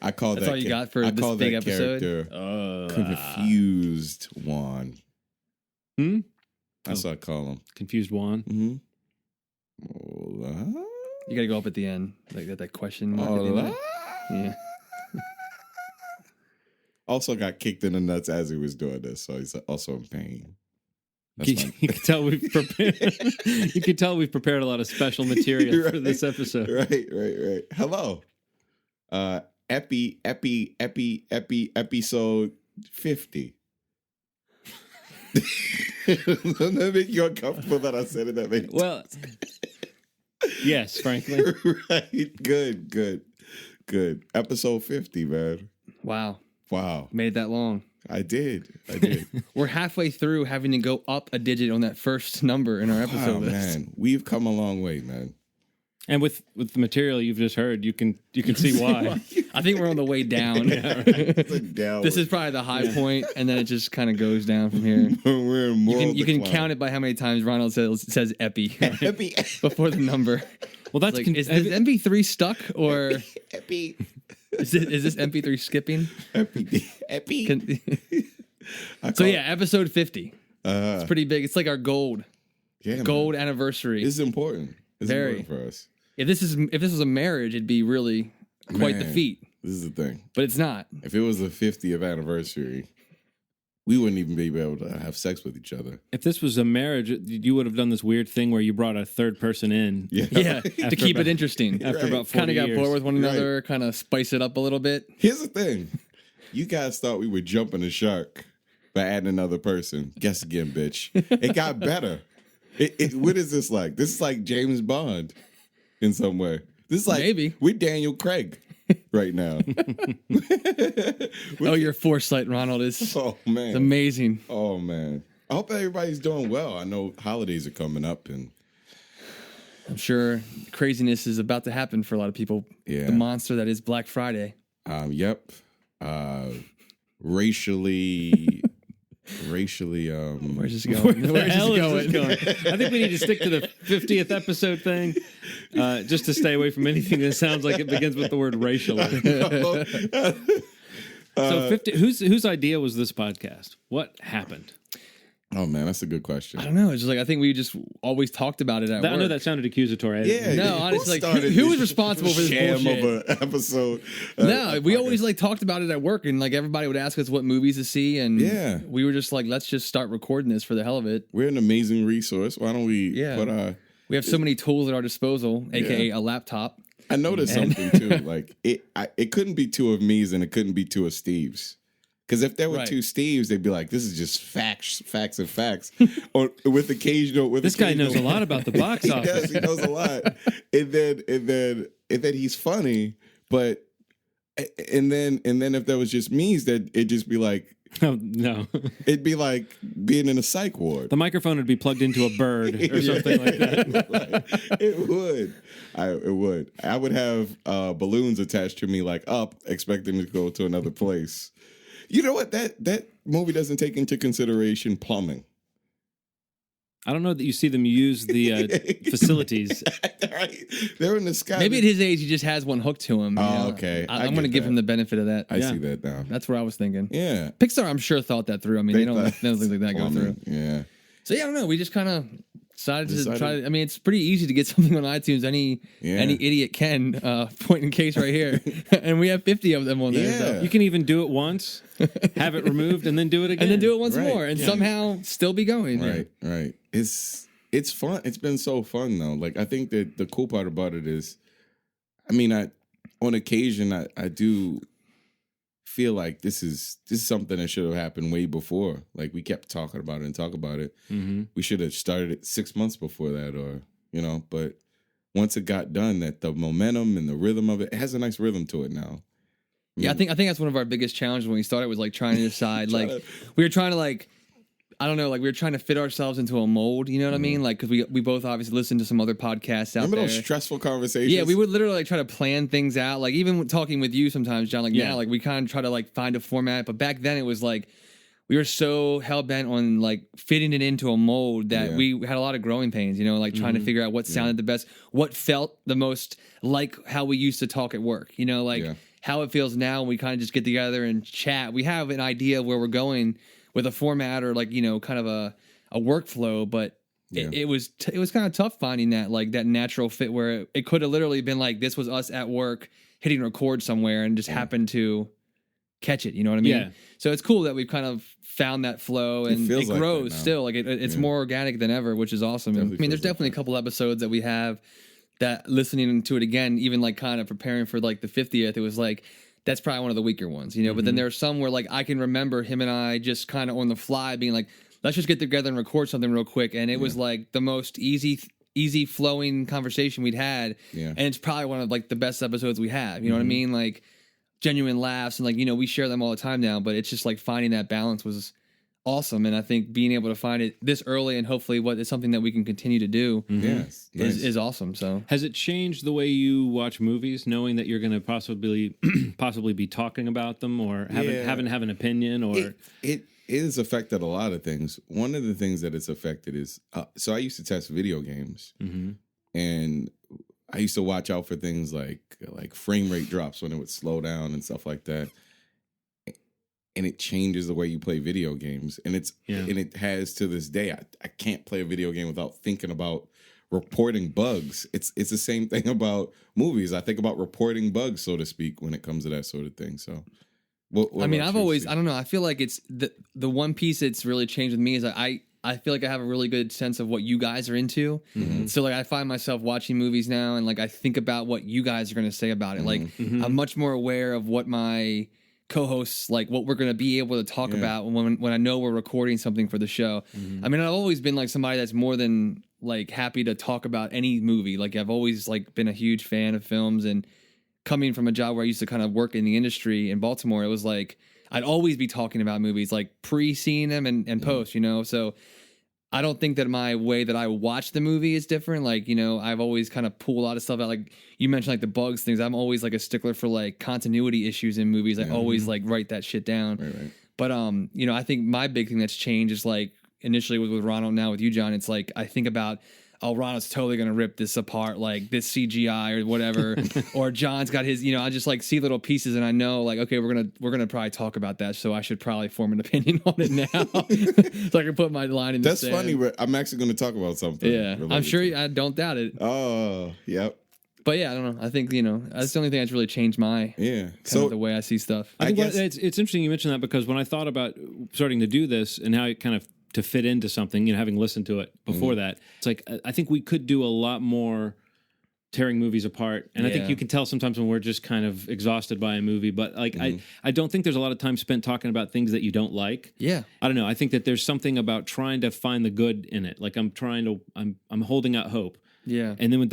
I call That's that. all you got for I this call big that episode? Confused Juan. That's what I call him. Confused Juan. Mm-hmm. You gotta go up at the end, like that question mark. At the end. Yeah. Also got kicked in the nuts as he was doing this, so he's also in pain. You can tell we've prepared. You can tell we've prepared a lot of special material for this episode. Right. Hello, episode 50. Doesn't that make you uncomfortable that I said it that many times? Well, yes, frankly. Right. Good. Episode 50, man. Wow. Wow. Made it that long. I did. We're halfway through having to go up a digit on that first number in our episode list. Man, we've come a long way, man. And with the material you've just heard, you can see why. I think we're on the way down. Yeah, right. This is probably the high point, and then it just kind of goes down from here. We're in You can count it by how many times Ronald says epi before the number. Well, that's like, is MP3 stuck or epi? Is this MP3 skipping? Epi. So yeah, episode 50. It's pretty big. It's like our gold anniversary. It's important. It's important for us. If this was a marriage, it'd be really quite the feat. This is the thing. But it's not. If it was the 50th anniversary, we wouldn't even be able to have sex with each other. If this was a marriage, you would have done this weird thing where you brought a third person in. Yeah, to keep it interesting. After about 40 years. Kind of got bored with one another, Right. kind of spice it up a little bit. Here's the thing. You guys thought we were jumping the shark by adding another person. Guess again, bitch. It got better. What is this like? This is like James Bond in some way. This is like Maybe. we're Daniel Craig right now. Your foresight, Ronald, is it's amazing. Oh man. I hope everybody's doing well. I know holidays are coming up and I'm sure craziness is about to happen for a lot of people. Yeah. The monster that is Black Friday. Yep. Racially Where's this going? Where the hell is this going? I think we need to stick to the 50th episode thing, just to stay away from anything that sounds like it begins with the word racial. So 50. Whose idea was this podcast? What happened? Oh man, that's a good question. I don't know. It's just like I think we just always talked about it at work. I know that sounded accusatory. Yeah. No, honestly, like who was responsible for this sham bullshit? of an episode? No, we always like talked about it at work, and like everybody would ask us what movies to see, and we were just like, let's just start recording this for the hell of it. We're an amazing resource. Why don't we put our... We have so many tools at our disposal, aka a laptop. I noticed something too. Like it couldn't be two of me's and it couldn't be two of Steve's. Because if there were two Steves, they'd be like, "This is just facts, and facts." Or with occasional, this guy knows a lot about the box office. He knows a lot. And then he's funny, but and then if there was just me's, that it'd just be like, oh no, it'd be like being in a psych ward. The microphone would be plugged into a bird or something like that. It would. I would have balloons attached to me, like up, expecting to go to another place. You know what? That movie doesn't take into consideration plumbing. I don't know that you see them use the facilities. Right. They're in the sky. Maybe at his age, he just has one hooked to him. Oh, okay. I'm going to give him the benefit of that. I see that now. That's what I was thinking. Yeah. Pixar, I'm sure, thought that through. I mean, they don't think like that go through. Yeah. So, yeah, I don't know. We just kind of decided to try. I mean, it's pretty easy to get something on iTunes. Any idiot can. Point in case right here. And we have 50 of them on there. Yeah. So. You can even do it once, have it removed, and then do it again. And then do it once more, and somehow still be going. Right. It's fun. It's been so fun, though. Like, I think that the cool part about it is, I mean, on occasion, I do feel like this is something that should have happened way before. Like, we kept talking about it. Mm-hmm. We should have started it 6 months before that, or but once it got done, that the momentum and the rhythm of it has a nice rhythm to it now. Yeah, I think that's one of our biggest challenges when we started, was like trying to decide, we were trying to I don't know, we were trying to fit ourselves into a mold, you know what I mean? Like, because we both obviously listened to some other podcasts out there. Remember those stressful conversations? Yeah, we would literally try to plan things out. Like, even talking with you sometimes, John, now, we kind of try to find a format. But back then it was like, we were so hell-bent on fitting it into a mold that we had a lot of growing pains, trying to figure out what sounded the best, what felt the most like how we used to talk at work, how it feels now when we kind of just get together and chat. We have an idea of where we're going with a format or like, you know, kind of a workflow, but it was kind of tough finding that, like, that natural fit where it could have literally been like, this was us at work hitting record somewhere and just happened to catch it. You know what I mean? Yeah. So it's cool that we've kind of found that flow, and it like grows still. Like it's more organic than ever, which is awesome. I mean, there's definitely a couple episodes that we have that, listening to it again, even like kind of preparing for like the 50th, it was like, that's probably one of the weaker ones, you know. But then there are some where like I can remember him and I just kind of on the fly being like, let's just get together and record something real quick, and it was like the most easy flowing conversation we'd had, and it's probably one of like the best episodes we have. You know what I mean? Like genuine laughs, and like, you know, we share them all the time now, but it's just like finding that balance was awesome. And I think being able to find it this early and hopefully what is something that we can continue to do is awesome. So has it changed the way you watch movies, knowing that you're going to possibly be talking about them or having have an opinion? Or it has affected a lot of things. One of the things that it's affected is so I used to test video games, and I used to watch out for things like frame rate drops when it would slow down and stuff like that. And it changes the way you play video games. And and it has to this day. I can't play a video game without thinking about reporting bugs. It's the same thing about movies. I think about reporting bugs, so to speak, when it comes to that sort of thing. So what I mean, I've always, I don't know, I feel like it's the one piece that's really changed with me is I feel like I have a really good sense of what you guys are into. So like I find myself watching movies now and like I think about what you guys are going to say about it. Like I'm much more aware of what my co-hosts, like what we're going to be able to talk about when I know we're recording something for the show. I mean, I've always been like somebody that's more than like happy to talk about any movie. Like I've always like been a huge fan of films, and coming from a job where I used to kind of work in the industry in Baltimore, it was like I'd always be talking about movies, like pre-seeing them and post, you know? So I don't think that my way that I watch the movie is different. Like, you know, I've always kind of pulled a lot of stuff out. Like you mentioned, like the bugs things. I'm always like a stickler for like continuity issues in movies. I always like write that shit down. Right. But, you know, I think my big thing that's changed is like initially with Ronald, now with you, John, it's like I think about, oh, Ronald's totally going to rip this apart, like this CGI or whatever. Or John's got his, you know, I just like see little pieces and I know like, okay, we're going to probably talk about that. So I should probably form an opinion on it now. So I can put my line in the That's funny. I'm actually going to talk about something. Yeah, I'm sure. I don't doubt it. Oh, yep. But yeah, I don't know. I think, you know, that's the only thing that's really changed my kind of the way I see stuff. I think it's interesting you mentioned that, because when I thought about starting to do this and how it kind of to fit into something, you know, having listened to it before that, it's like I think we could do a lot more tearing movies apart. And I think you can tell sometimes when we're just kind of exhausted by a movie. But like I don't think there's a lot of time spent talking about things that you don't like. Yeah. I don't know. I think that there's something about trying to find the good in it. Like I'm holding out hope. Yeah. And then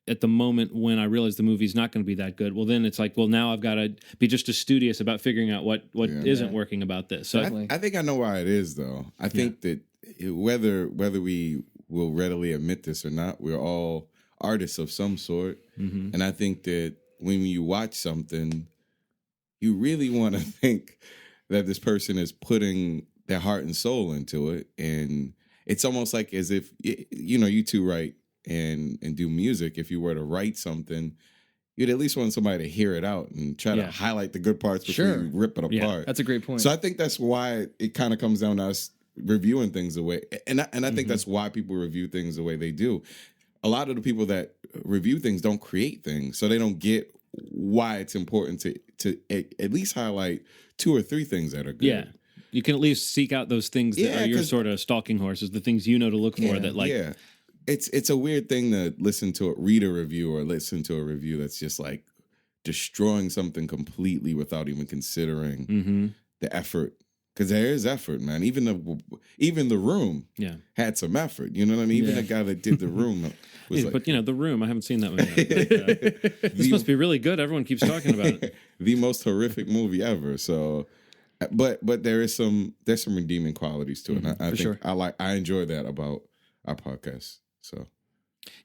at the moment when I realize the movie's not going to be that good, well, then it's like, well, now I've got to be just as studious about figuring out what isn't working about this. So I think I know why it is, though. I think that whether we will readily admit this or not, we're all artists of some sort. And I think that when you watch something, you really want to think that this person is putting their heart and soul into it. And it's almost like as if, you know, you two write and do music. If you were to write something, you'd at least want somebody to hear it out and try to highlight the good parts before you rip it apart. That's a great point. So I think that's why it kind of comes down to us reviewing things the way, and I think that's why people review things the way they do. A lot of the people that review things don't create things, so they don't get why it's important to at least highlight 2 or 3 things that are good. Yeah. You can at least seek out those things that are your sort of stalking horses, the things you know to look for that like... Yeah. It's a weird thing to read a review or listen to a review that's just like destroying something completely without even considering the effort. Because there is effort, man. Even the Room had some effort. You know what I mean? Even the guy that did The Room was like... But, you know, The Room, I haven't seen that one yet. But, this must be really good. Everyone keeps talking about it. The most horrific movie ever. So... But there's some redeeming qualities to it. I think sure. I enjoy that about our podcast. So,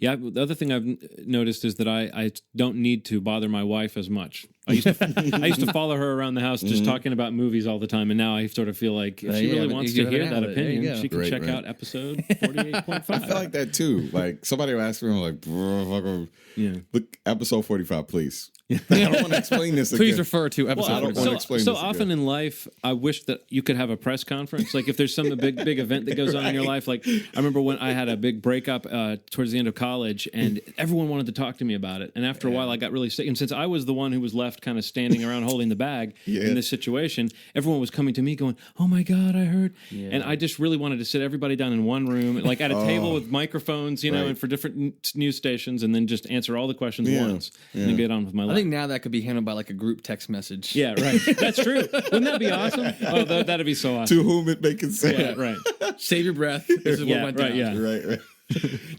yeah. The other thing I've noticed is that I don't need to bother my wife as much. I used to follow her around the house just talking about movies all the time, and now I sort of feel like if she really wants to hear that opinion, she can check out episode 48.5. I feel like that too. Like somebody will ask me, I'm like, look, episode 45, please. I don't want to explain this again. Please refer to episode. I don't want to explain so this often again. in life, I wish that you could have a press conference. Like if there's some big event that goes on in your life. Like I remember when I had a big breakup towards the end of college, and everyone wanted to talk to me about it. And after a while, I got really sick. And since I was the one who was left kind of standing around holding the bag in this situation, everyone was coming to me going, "Oh my God, I heard." Yeah. And I just really wanted to sit everybody down in one room, like at a table with microphones, you know, and for different news stations, and then just answer all the questions once and then get on with my life. I think now that could be handled by like a group text message. Yeah, right. That's true. Wouldn't that be awesome? Oh, that'd be so awesome. To whom it may concern. Yeah, right. Save your breath. This is what went down. Right.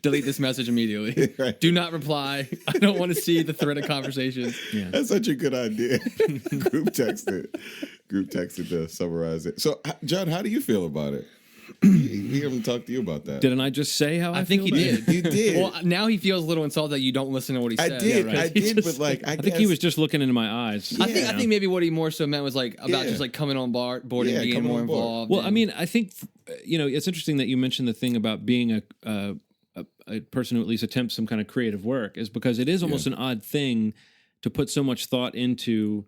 Delete this message immediately. Right. Do not reply. I don't want to see the thread of conversation. Yeah. That's such a good idea. Group texted to summarize it. So, John, how do you feel about it? We haven't talked to you about that. Didn't I just say how I think feel he about it? did. You did. Well, now he feels a little insulted that you don't listen to what he said. I did. Yeah, right. I did, Just- but like, I think he was just looking into my eyes. I think maybe what he more so meant was like about just like coming on board and being coming more on board. involved. Well, and- I mean, I think it's interesting that you mentioned the thing about being a person who at least attempts some kind of creative work, is because it is almost an odd thing to put so much thought into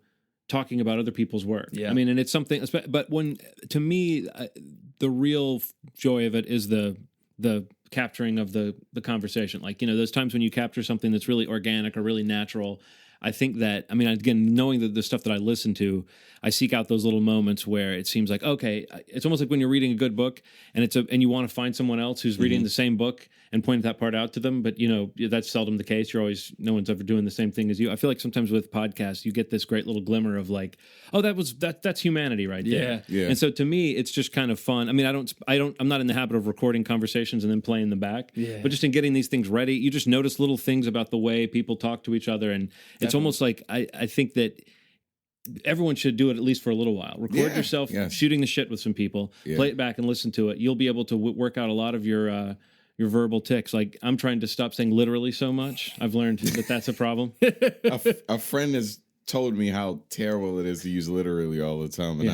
talking about other people's work. Yeah. I mean, and it's something. But when to me, the real joy of it is the capturing of the conversation. Like those times when you capture something that's really organic or really natural. I think that, I mean, again, knowing that the stuff that I listen to, I seek out those little moments where it seems like, okay, it's almost like when you're reading a good book and you want to find someone else who's reading the same book and point that part out to them. But, that's seldom the case. No one's ever doing the same thing as you. I feel like sometimes with podcasts, you get this great little glimmer of like, oh, that's humanity right there. Yeah. And so to me, it's just kind of fun. I mean, I'm not in the habit of recording conversations and then playing them back, but just in getting these things ready, you just notice little things about the way people talk to each other. And it's almost like I think that everyone should do it at least for a little while. Record yourself shooting the shit with some people, play it back and listen to it. You'll be able to work out a lot of your verbal tics. Like I'm trying to stop saying literally so much. I've learned that that's a problem. a friend has told me how terrible it is to use literally all the time, and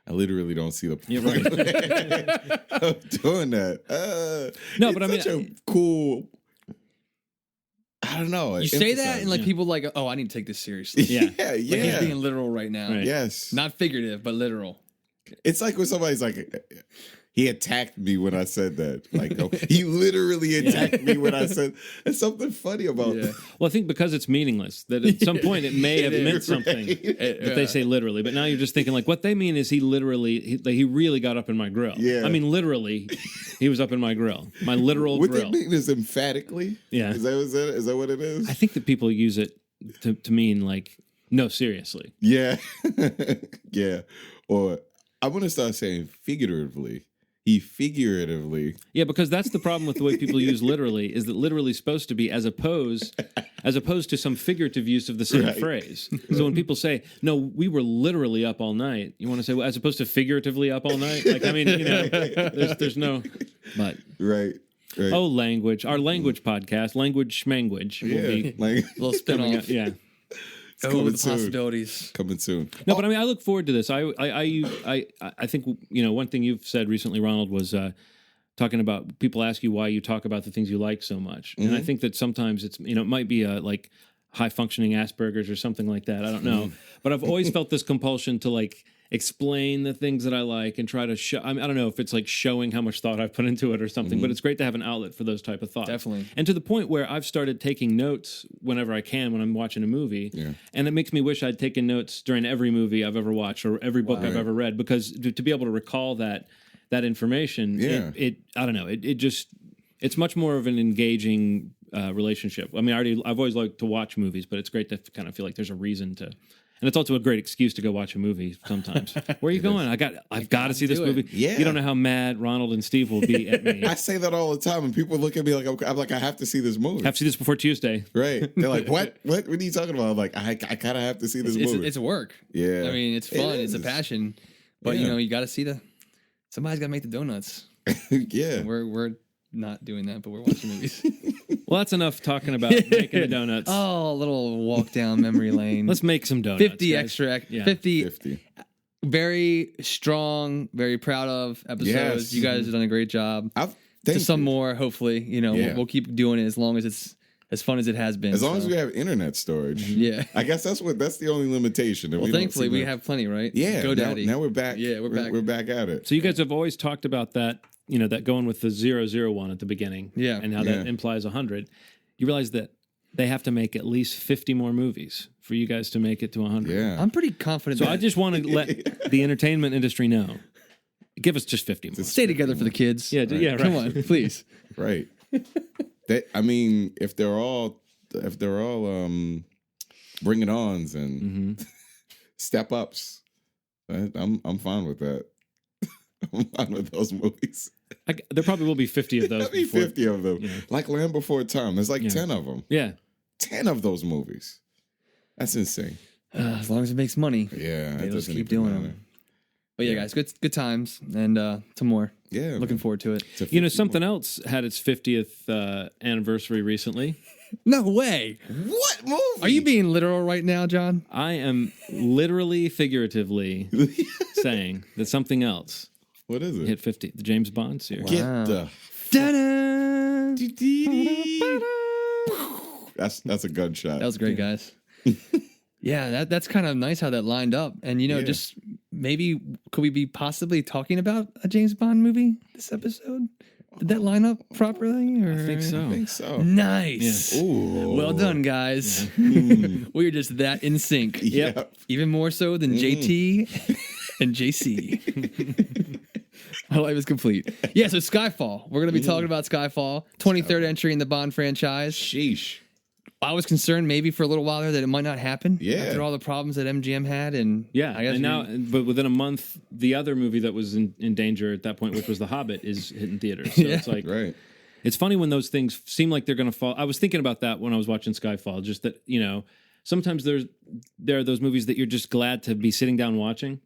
I literally don't see the point of doing that. No, but I mean, such a cool. I don't know. you say that and like people like, oh, I need to take this seriously. Yeah. yeah. Like he's being literal right now. Right. Yes. Not figurative, but literal. It's like when somebody's like, he attacked me when I said that. Like, oh, he literally attacked me when I said. There's something funny about that. Well, I think because it's meaningless, that at some point it may have meant something that they say literally. But now you're just thinking like, what they mean is he really got up in my grill. Yeah. I mean, literally, he was up in my grill, my literal What grill. they mean is emphatically. Yeah. Is that what it is? I think that people use it to mean like, no, seriously. Yeah. Yeah. Or I want to start saying figuratively. He figuratively. Yeah, because that's the problem with the way people use literally, is that literally is supposed to be as opposed to some figurative use of the same phrase. So when people say, no, we were literally up all night, you want to say, well, as opposed to figuratively up all night? Like, I mean, there's no, but. Right. Oh, language. Our language podcast, Language Schmanguage, will be like, A little spin off. yeah. Oh, the possibilities. Coming soon. No, but I mean, I look forward to this. I think one thing you've said recently, Ronald, was talking about people ask you why you talk about the things you like so much, and I think that sometimes it's it might be like high functioning Asperger's or something like that. I don't know, but I've always felt this compulsion to like explain the things that I like and try to show. I don't know if it's like showing how much thought I've put into it or something, but it's great to have an outlet for those type of thoughts. Definitely. And to the point where I've started taking notes whenever I can when I'm watching a movie. Yeah. And it makes me wish I'd taken notes during every movie I've ever watched or every book I've ever read, because to be able to recall that information, I don't know, it's much more of an engaging relationship. I mean, I've always liked to watch movies, but it's great to kind of feel like there's a reason to. And it's also a great excuse to go watch a movie sometimes. Where are you going? I've got to see this movie. Yeah. You don't know how mad Ronald and Steve will be at me. I say that all the time, and people look at me like I'm like, I have to see this movie. Have to see this before Tuesday. Right. They're like, what? What are you talking about? I'm like, I kind of have to see this movie. It's work. Yeah. I mean, it's fun. It's a is. passion. But, you got to see somebody's got to make the donuts. Yeah. We're not doing that, but we're watching movies. Well, that's enough talking about making the donuts. Oh, a little walk down memory lane. Let's make some donuts. 50 guys. extra, Yeah. 50. Very strong, very proud of episodes. Yes. You guys have done a great job. Thank Some you. more, hopefully. We'll keep doing it as long as it's as fun as it has been. As long as we have internet storage. Yeah. I guess that's the only limitation. Well, thankfully we have plenty, right? Yeah. GoDaddy. Now we're back. Yeah, we're back. We're back at it. So you guys have always talked about that, that going with the 001 at the beginning. Yeah. And how that implies 100. You realize that they have to make at least 50 more movies for you guys to make it to 100. Yeah. I'm pretty confident. So I just want to let the entertainment industry know. Give us just 50 more. Stay together for the kids. Yeah, right. Come on, please. Right. If they're all bring it ons and step ups, I'm fine with that. I'm fine with those movies. There probably will be 50 of those. There'll be 50 of them. Like Land Before Time. There's like 10 of them. Yeah. 10 of those movies. That's insane. As long as it makes money. Yeah. They'll just keep doing them. But yeah, guys, good times and some more. Yeah. Looking forward to it. Something else had its 50th anniversary recently. No way. What movie? Are you being literal right now, John? I am literally, figuratively saying that something else What is it? hit 50. The James Bond series. Get Wow. the. Ta-da! That's a gunshot. That was great, guys. Yeah, that's kind of nice how that lined up. And, just maybe could we be possibly talking about a James Bond movie this episode? Did that line up properly? Or? I think so. I think so. Nice. Ooh. Well done, guys. We're just that in sync. Yep. Even more so than JT and JC. My life is complete. Yeah, so Skyfall. We're going to be talking about Skyfall. 23rd entry in the Bond franchise. Sheesh. I was concerned maybe for a little while there that it might not happen. Yeah. After all the problems that MGM had. And Yeah, I guess but within a month, the other movie that was in danger at that point, which was The Hobbit, is hitting theaters. So it's like, Right. it's funny when those things seem like they're going to fall. I was thinking about that when I was watching Skyfall, just that, sometimes there are those movies that you're just glad to be sitting down watching.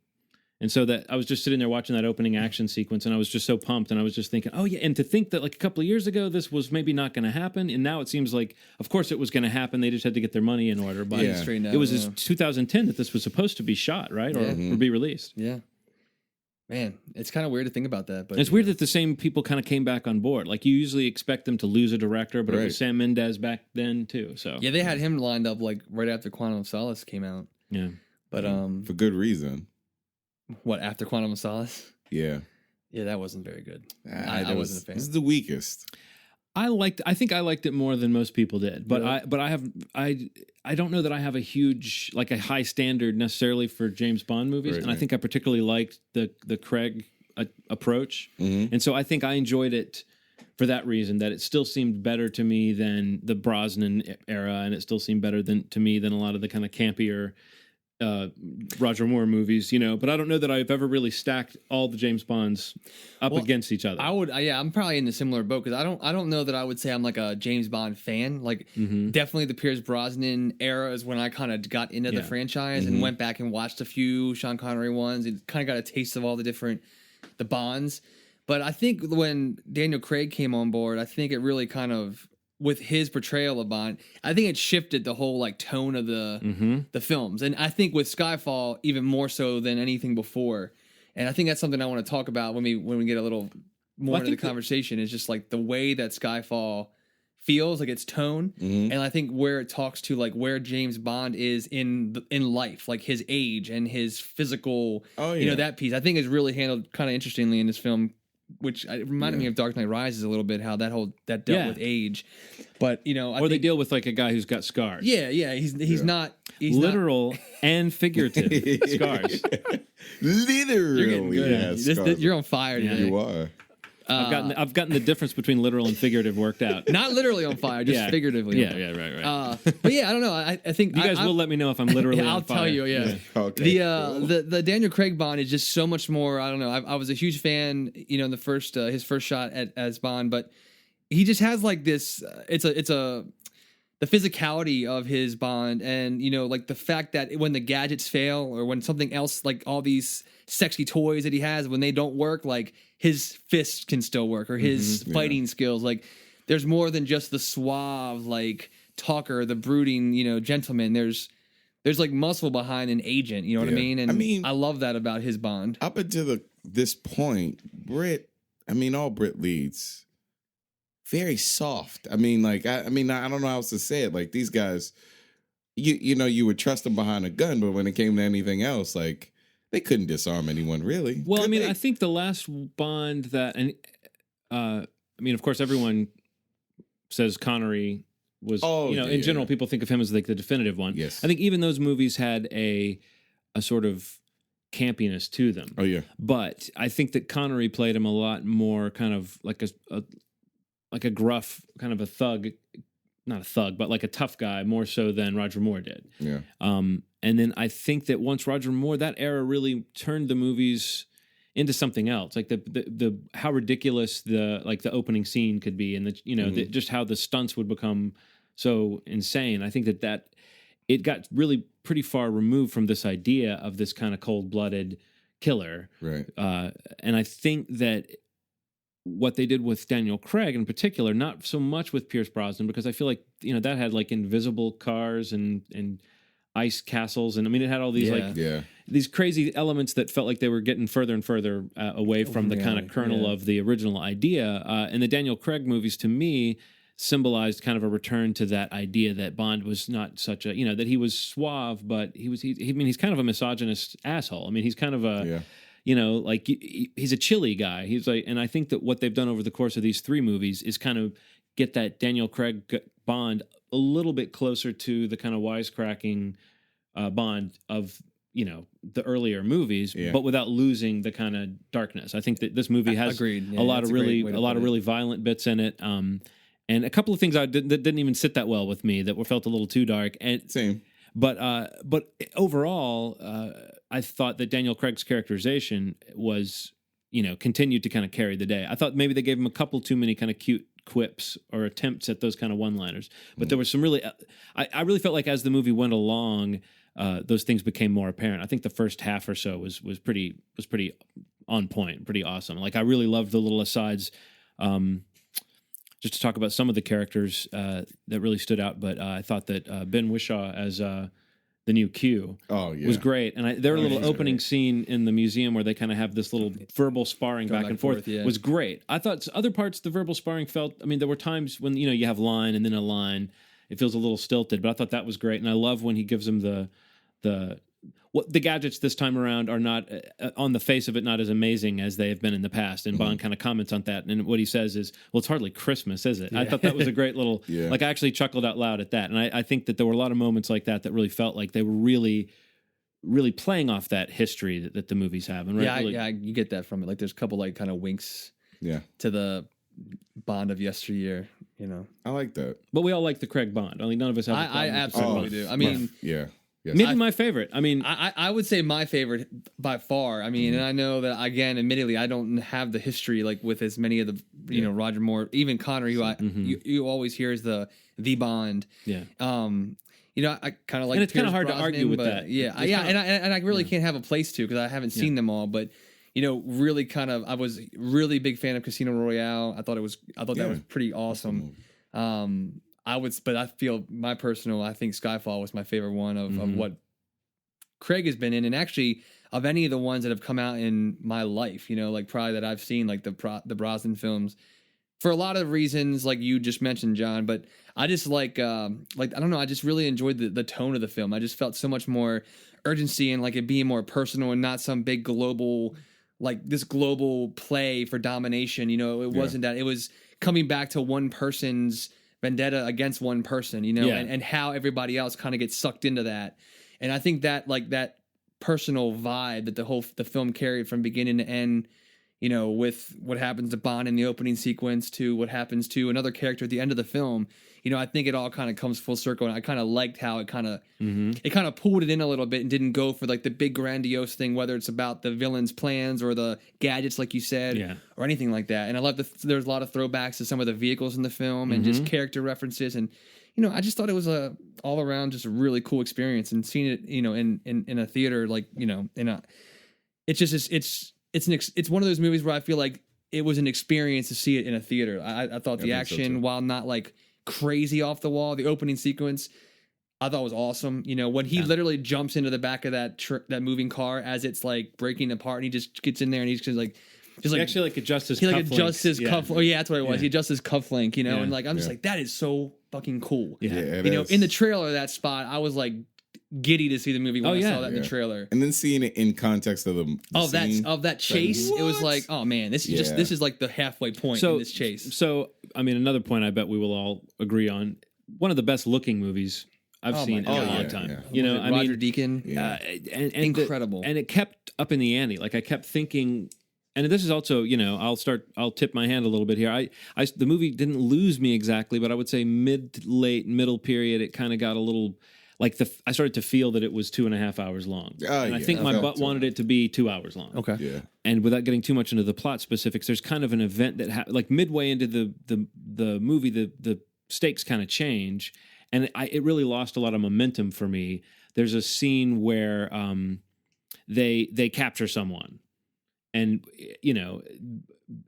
And so that I was just sitting there watching that opening action sequence, and I was just so pumped, and I was just thinking, oh yeah, and to think that like a couple of years ago this was maybe not going to happen, and now it seems like, of course, it was going to happen. They just had to get their money in order. But straighten out, it was 2010 that this was supposed to be shot, right, or be released. Yeah. Man, it's kind of weird to think about that. But And it's weird that the same people kind of came back on board. Like you usually expect them to lose a director, but it Right. was Sam Mendes back then too. So yeah, they had him lined up like right after Quantum of Solace came out. yeah. But For good reason. what, after Quantum of Solace? Yeah. Yeah, that wasn't very good. I I wasn't a fan. This is the weakest. I think I liked it more than most people did, but Really? I don't know that I have a huge, like a high standard necessarily for James Bond movies, Right, and I think I particularly liked the Craig approach, Mm-hmm. and so I think I enjoyed it for that reason, that it still seemed better to me than the Brosnan era, and it still seemed better to me than a lot of the kind of campier Roger Moore movies, but I don't know that I've ever really stacked all the James Bonds up against each other. I would, I'm probably in a similar boat because I don't know that I would say I'm like a James Bond fan. Like definitely the Pierce Brosnan era is when I kind of got into the franchise and went back and watched a few Sean Connery ones and kind of got a taste of all the Bonds. But I think when Daniel Craig came on board, I think it really kind of, with his portrayal of Bond, I think it shifted the whole like tone of the films. And I think with Skyfall, even more so than anything before. And I think that's something I want to talk about when we get a little more into the conversation, is just like the way that Skyfall feels, like its tone. And I think where it talks to like where James Bond is in life, like his age and his physical, that piece, I think is really handled kind of interestingly in this film, which reminded me of Dark Knight Rises a little bit, how that dealt with age. But I think they deal with like a guy who's got scars. He's not literal and figurative scars. Literally, you're on fire today. You are. I've gotten the difference between literal and figurative worked out. Not literally on fire, just figuratively. Right. But yeah, I don't know. I think you guys will let me know if I'm literally on I'll fire. tell you. Yeah. Okay. The Daniel Craig Bond is just so much more. I don't know. I was a huge fan, in the first his first shot as Bond, but he just has like this. It's a the physicality of his Bond, and like the fact that when the gadgets fail or when something else, like all these sexy toys that he has, when they don't work, like his fists can still work, or his fighting skills. Like there's more than just the suave like talker, the brooding gentleman. There's like muscle behind an agent. You know what I mean? And I love that about his Bond. Up until this point, all Brit leads. Very soft. I don't know how else to say it. Like these guys, you would trust them behind a gun, but when it came to anything else, like they couldn't disarm anyone really. Well, I think the last Bond that, and of course, everyone says Connery was, in general, people think of him as like the definitive one. Yes. I think even those movies had a sort of campiness to them. Oh yeah. But I think that Connery played him a lot more kind of like a gruff kind of a thug, not a thug, but like a tough guy more so than Roger Moore did. Yeah. And then I think that once Roger Moore, that era really turned the movies into something else. Like the how ridiculous the opening scene could be, and just how the stunts would become so insane. I think that it got really pretty far removed from this idea of this kind of cold-blooded killer. Right. And I think that what they did with Daniel Craig in particular, not so much with Pierce Brosnan, because I feel like that had like invisible cars and ice castles, and it had all these these crazy elements that felt like they were getting further and further away from the kind of kernel of the original idea. And the Daniel Craig movies, to me, symbolized kind of a return to that idea that Bond was not such a that he was suave, but he's kind of a misogynist asshole. He's kind of a he's a chilly guy. He's like, and I think that what they've done over the course of these three movies is kind of get that Daniel Craig Bond a little bit closer to the kind of wisecracking Bond of the earlier movies, but without losing the kind of darkness. I think that this movie has a lot of really violent bits in it, and a couple of things that didn't even sit that well with me, that felt a little too dark. And same. But overall, I thought that Daniel Craig's characterization was, continued to kind of carry the day. I thought maybe they gave him a couple too many kind of cute quips or attempts at those kind of one-liners. But there was some really, I really felt like as the movie went along, those things became more apparent. I think the first half or so was pretty on point, pretty awesome. Like I really loved the little asides. Just to talk about some of the characters that really stood out, but I thought that Ben Whishaw as the new Q was great. And their little opening scene in the museum where they kind of have this little verbal sparring back and forth was great. I thought other parts, the verbal sparring felt, there were times when, you have line and then a line, it feels a little stilted, but I thought that was great. And I love when he gives him the gadgets this time around are not on the face of it not as amazing as they have been in the past, and Bond kind of comments on that, and what he says is, well, it's hardly Christmas, is it? I thought that was a great little I actually chuckled out loud at that, and I think that there were a lot of moments like that really felt like they were really playing off that history that the movies have. And you get that from it. Like there's a couple like kind of winks to the Bond of yesteryear, I like that, but we all like the Craig Bond. None of us have I absolutely do. Yes. Maybe my favorite. I would say my favorite by far. And I know that, again, admittedly, I don't have the history like with as many of the, Roger Moore, even Connery, who you always hear is the Bond. Yeah. I kind of like, and it's kind of hard Brosnan, to argue with that. And I really can't have a place to, because I haven't seen them all, but. Really kind of, I was really big fan of Casino Royale. I thought that was pretty awesome. But I feel I think Skyfall was my favorite one of what Craig has been in, and actually of any of the ones that have come out in my life, like probably that I've seen, like the Brosnan films, for a lot of reasons, like you just mentioned, John. But I just like I don't know, I just really enjoyed the tone of the film. I just felt so much more urgency and like it being more personal and not some big global. Like this global play for domination, it wasn't that. It was coming back to one person's vendetta against one person, and how everybody else kind of gets sucked into that. And I think that like that personal vibe that the film carried from beginning to end, with what happens to Bond in the opening sequence to what happens to another character at the end of the film, I think it all kind of comes full circle. And I kind of liked how it kind of pulled it in a little bit and didn't go for like the big grandiose thing, whether it's about the villain's plans or the gadgets, like you said, or anything like that. And I love there's a lot of throwbacks to some of the vehicles in the film and just character references. And, I just thought it was a all around just a really cool experience, and seeing it, in a theater, like, it's just it's one of those movies where I feel like it was an experience to see it in a theater. I thought the action, while not like crazy off the wall, the opening sequence, I thought was awesome. When he literally jumps into the back of that moving car as it's like breaking apart, and he just gets in there and he's just like. He actually adjusts his cuff. Oh yeah, that's what it was. He adjusts his cuff link, and like I'm just like, that is so fucking cool. Yeah, in the trailer, that spot, I was like giddy to see the movie when I saw that in the trailer. And then seeing it in context of the scene, that chase, it was like, oh man, this is like the halfway point in this chase. So I mean, another point I bet we will all agree on, one of the best looking movies I've seen in a long time. Yeah. Roger Deakins, and incredible. And it kept up in the ante. Like I kept thinking. And this is also, I'll tip my hand a little bit here. The movie didn't lose me exactly, but I would say middle period, it kind of got a little, like I started to feel that it was 2.5 hours long. And I think my butt wanted it to be 2 hours long. Okay. Yeah. And without getting too much into the plot specifics, there's kind of an event that, like midway into the movie, the stakes kind of change. And it really lost a lot of momentum for me. There's a scene where they capture someone. And,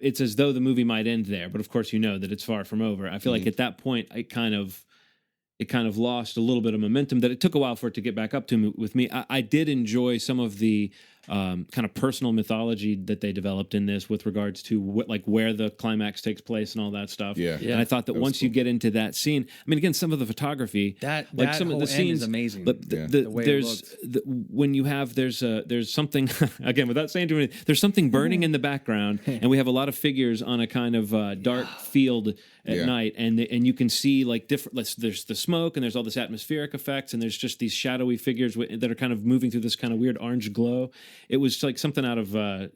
it's as though the movie might end there. But of course, that it's far from over. I feel like at that point, it kind of lost a little bit of momentum that it took a while for it to get back up to with me. I did enjoy some of the kind of personal mythology that they developed in this with regards to where the climax takes place and all that stuff. Yeah. And I thought that once you get into that scene, I mean, again, some of the photography, some of the scenes is amazing. The way there's when you have there's something again without saying too many. There's something burning in the background, and we have a lot of figures on a kind of dark field at night, and you can see like different. There's the smoke, and there's all this atmospheric effects, and there's just these shadowy figures that are kind of moving through this kind of weird orange glow. It was like something out of a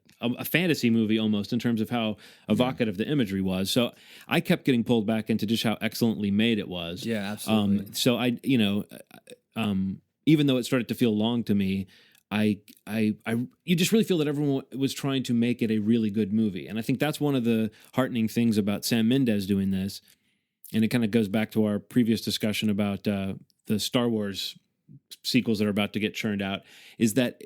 fantasy movie almost in terms of how evocative the imagery was. So I kept getting pulled back into just how excellently made it was. Yeah, absolutely. So I, even though it started to feel long to me, you just really feel that everyone was trying to make it a really good movie. And I think that's one of the heartening things about Sam Mendes doing this. And it kind of goes back to our previous discussion about the Star Wars sequels that are about to get churned out, is that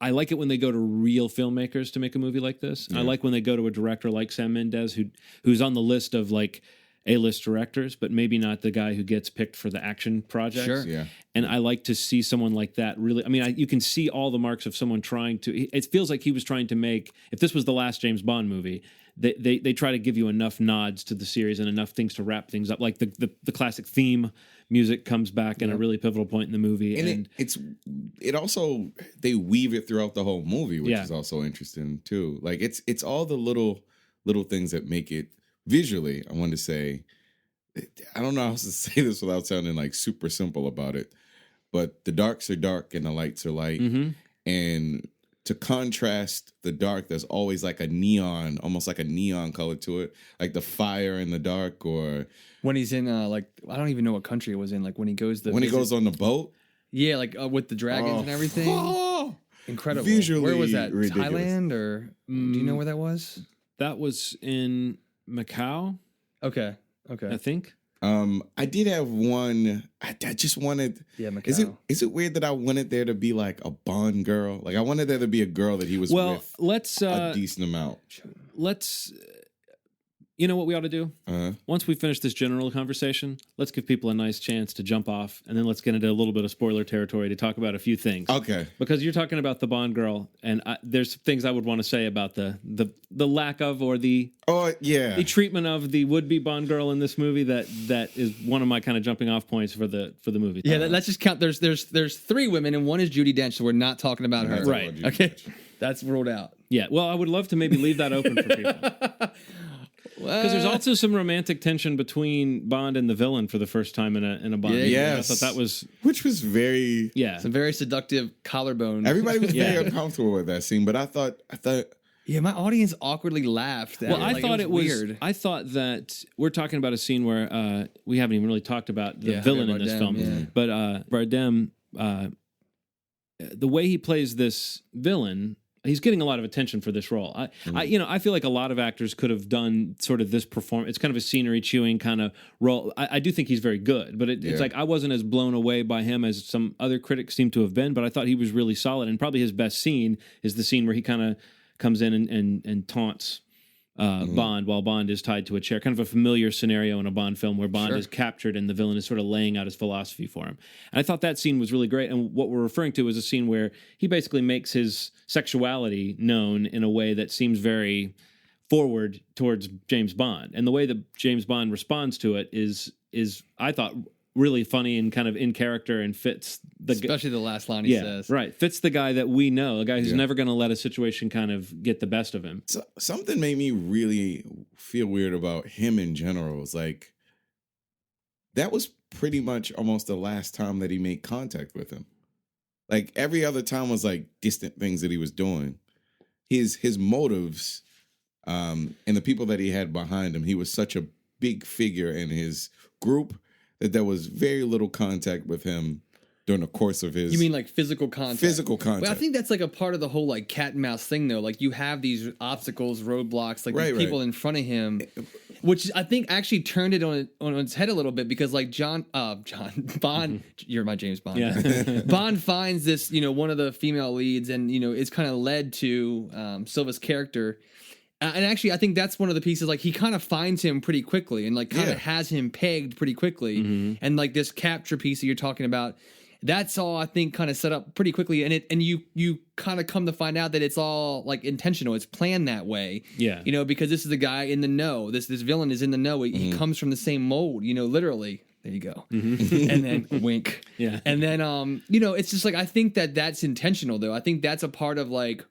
I like it when they go to real filmmakers to make a movie like this. I like when they go to a director like Sam Mendes, who's on the list of like A-list directors, but maybe not the guy who gets picked for the action projects. Sure. Yeah. And I like to see someone like that really. I mean, you can see all the marks of someone trying to. It feels like he was trying to make. If this was the last James Bond movie, they try to give you enough nods to the series and enough things to wrap things up. Like the classic theme music comes back in a really pivotal point in the movie, and it also they weave it throughout the whole movie, which is also interesting too. Like it's all the little things that make it visually. I want to say, I don't know how to say this without sounding like super simple about it, but the darks are dark and the lights are light, and to contrast the dark, there's always like a neon, almost like a neon color to it, like the fire in the dark, or when he's in I don't even know what country it was in, like when he goes he goes on the boat, like with the dragons and everything. Incredible. Visually, where was that? ridiculous. Thailand, or do you know where that was? That was in Macau. Okay. I think. I did have one. I just wanted. Yeah, Macau. Is it weird that I wanted there to be like a Bond girl? Like I wanted there to be a girl that he was with. Let's a decent amount. Let's. You know what we ought to do? Once we finish this general conversation, let's give people a nice chance to jump off, and then let's get into a little bit of spoiler territory to talk about a few things. Okay. Because you're talking about the Bond girl, and there's things I would want to say about the lack of, or the treatment of the would-be Bond girl in this movie that is one of my kind of jumping off points for the movie. Yeah, let's just count. There's 3 women, and one is Judi Dench, so we're not talking about her. Right. Okay. That's ruled out. Yeah. Well, I would love to maybe leave that open for people. Because there's also some romantic tension between Bond and the villain for the first time in a Bond movie. Yes. I thought that was... Which was very... Yeah. Some very seductive collarbone. Everybody was very uncomfortable with that scene, but I thought... Yeah, my audience awkwardly laughed at it. I thought it was weird. I thought that we're talking about a scene where we haven't even really talked about the villain in this film. Yeah. But Bardem, the way he plays this villain he's getting a lot of attention for this role. I feel like a lot of actors could have done sort of this performance. It's kind of a scenery chewing kind of role. I do think he's very good, but it's like I wasn't as blown away by him as some other critics seem to have been, but I thought he was really solid. And probably his best scene is the scene where he kind of comes in and taunts Bond while Bond is tied to a chair. Kind of a familiar scenario in a Bond film where Bond is captured and the villain is sort of laying out his philosophy for him. And I thought that scene was really great. And what we're referring to is a scene where he basically makes his sexuality known in a way that seems very forward towards James Bond. And the way that James Bond responds to it is I thought, really funny and kind of in character and fits especially the last line he says. Right. Fits the guy that we know, a guy who's never going to let a situation kind of get the best of him. So, something made me really feel weird about him in general. It's like, that was pretty much almost the last time that he made contact with him. Like, every other time was like distant things that he was doing. His motives and the people that he had behind him, he was such a big figure in his group that there was very little contact with him during the course of his... You mean like physical contact? Physical contact. But I think that's like a part of the whole like cat and mouse thing though. Like you have these obstacles, roadblocks, like these people in front of him, which I think actually turned it on its head a little bit because like Bond, you're my James Bond. Yeah. Bond finds this, one of the female leads and, it's kind of led to Silva's character. And actually, I think that's one of the pieces. Like, he kind of finds him pretty quickly, and like kind of has him pegged pretty quickly. And like this capture piece that you're talking about, that's all I think kind of set up pretty quickly. And you kind of come to find out that it's all like intentional. It's planned that way. Yeah, because this is the guy in the know. This villain is in the know. He comes from the same mold. Literally. There you go. And then wink. Yeah. And then it's just like I think that's intentional though. I think that's a part of like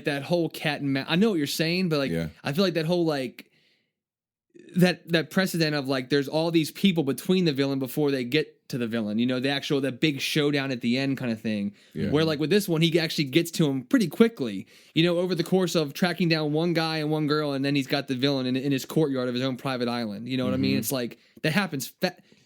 that whole cat and mouse. I know what you're saying, but like I feel like that whole like that precedent of like there's all these people between the villain before they get to the villain. That big showdown at the end kind of thing. Yeah. Where like with this one, he actually gets to him pretty quickly. Over the course of tracking down one guy and one girl, and then he's got the villain in his courtyard of his own private island. You know what I mean? It's like that happens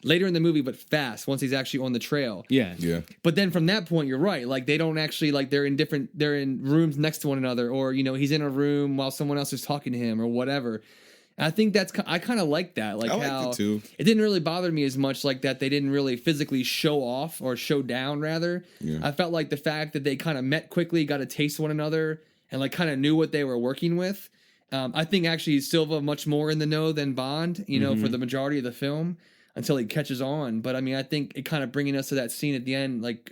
later in the movie, but fast once he's actually on the trail. Yeah. But then from that point, you're right. Like they don't actually like they're in rooms next to one another, or he's in a room while someone else is talking to him or whatever. And I think I kind of like that. Like how it too. It didn't really bother me as much like that they didn't really physically show off or show down rather. Yeah. I felt like the fact that they kind of met quickly, got a taste of one another, and like kind of knew what they were working with. I think actually Silva much more in the know than Bond, for the majority of the film. Until he catches on. But I mean, I think it kind of bringing us to that scene at the end, like,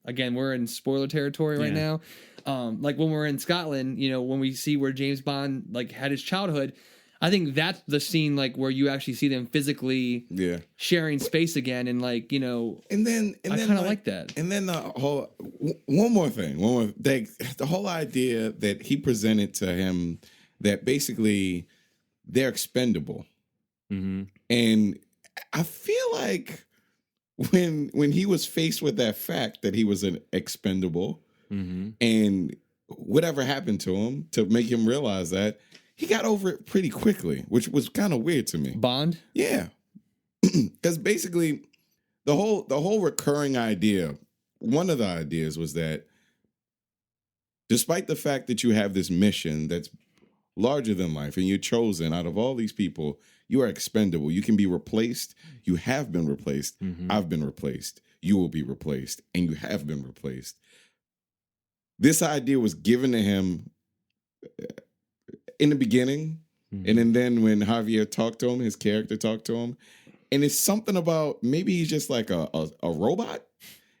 again, we're in spoiler territory right now. Like when we're in Scotland, when we see where James Bond like had his childhood, I think that's the scene like where you actually see them physically sharing space again. And like, and then I kind of like that. And then the whole, one more thing, the whole idea that he presented to him that basically they're expendable. And I feel like when he was faced with that fact that he was an expendable and whatever happened to him to make him realize that, he got over it pretty quickly, which was kind of weird to me. Bond? Yeah. Because basically the whole recurring idea, one of the ideas was that despite the fact that you have this mission that's larger than life and you're chosen out of all these people, you are expendable. You can be replaced. You have been replaced. I've been replaced. You will be replaced. And you have been replaced. This idea was given to him in the beginning. And then when Javier talked to him, his character talked to him. And it's something about maybe he's just like a robot.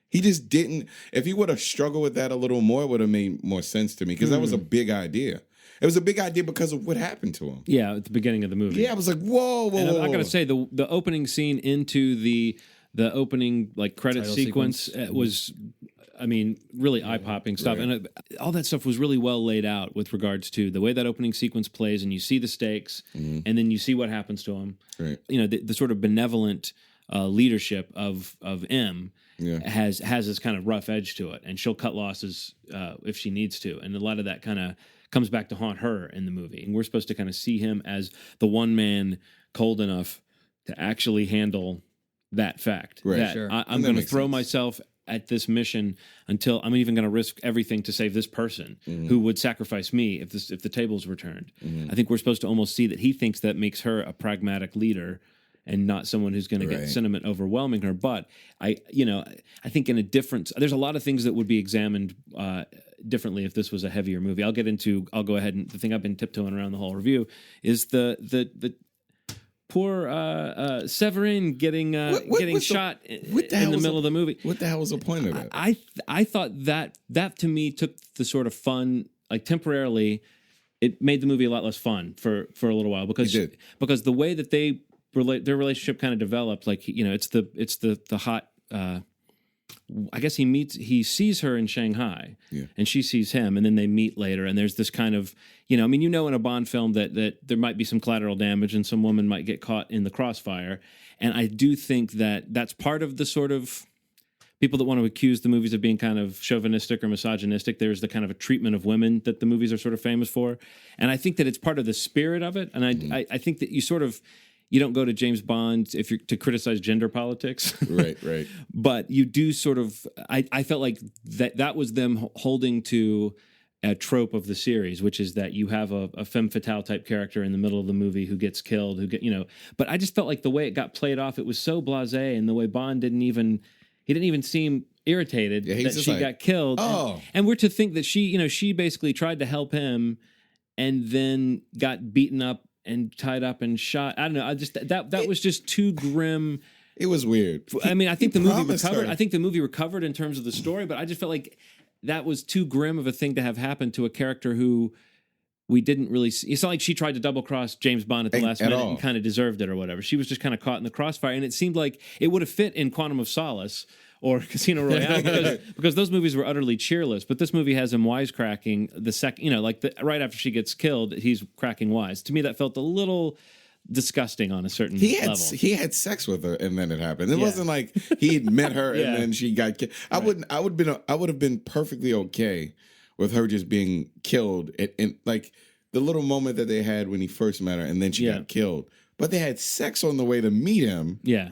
He just didn't. If he would have struggled with that a little more, it would have made more sense to me because that was a big idea. It was a big idea because of what happened to him. Yeah, at the beginning of the movie. Yeah, I was like, whoa. I gotta say, the opening scene into the opening like credit sequence was, I mean, really eye-popping stuff. Right. And all that stuff was really well laid out with regards to the way that opening sequence plays, and you see the stakes, and then you see what happens to him. Right. The sort of benevolent leadership of M has this kind of rough edge to it, and she'll cut losses if she needs to. And a lot of that kind of comes back to haunt her in the movie. And we're supposed to kind of see him as the one man cold enough to actually handle that fact. Right. That I'm going to throw myself at this mission until I'm even going to risk everything to save this person who would sacrifice me if the tables were turned. I think we're supposed to almost see that he thinks that makes her a pragmatic leader and not someone who's going to get sentiment overwhelming her. But I think there's a lot of things that would be examined differently if this was a heavier movie. I'll go ahead, and the thing I've been tiptoeing around the whole review is the poor Severin getting shot in the middle of the movie. What the hell was the point of that? I thought that to me took the sort of fun, like temporarily, it made the movie a lot less fun for a little while because the way that their relationship kind of developed, like it's the hot. I guess he sees her in Shanghai, and she sees him, and then they meet later, and there's this kind of, in a Bond film that there might be some collateral damage and some woman might get caught in the crossfire, and I do think that that's part of the sort of people that want to accuse the movies of being kind of chauvinistic or misogynistic. There's the kind of a treatment of women that the movies are sort of famous for, and I think that it's part of the spirit of it, and I think that you don't go to James Bond to criticize gender politics. Right. But you do sort of, I felt like that was them holding to a trope of the series, which is that you have a femme fatale type character in the middle of the movie who gets killed, but I just felt like the way it got played off, it was so blasé, and the way Bond didn't even seem irritated that she got killed. Oh. And we're to think that she basically tried to help him and then got beaten up and tied up and shot. I don't know. I just that was just too grim. It was weird. I mean, I think the movie recovered. I think the movie recovered in terms of the story, but I just felt like that was too grim of a thing to have happen to a character who we didn't really see. It's not like she tried to double cross James Bond at the last minute and kind of deserved it or whatever. She was just kind of caught in the crossfire, and it seemed like it would have fit in Quantum of Solace or Casino Royale because those movies were utterly cheerless. But this movie has him wisecracking the second, right after she gets killed, he's cracking wise. To me, that felt a little disgusting on a certain level. He had sex with her and then it happened. It wasn't like he had met her and then she got killed. I would have been perfectly okay with her just being killed and like the little moment that they had when he first met her and then she got killed. But they had sex on the way to meet him. Yeah.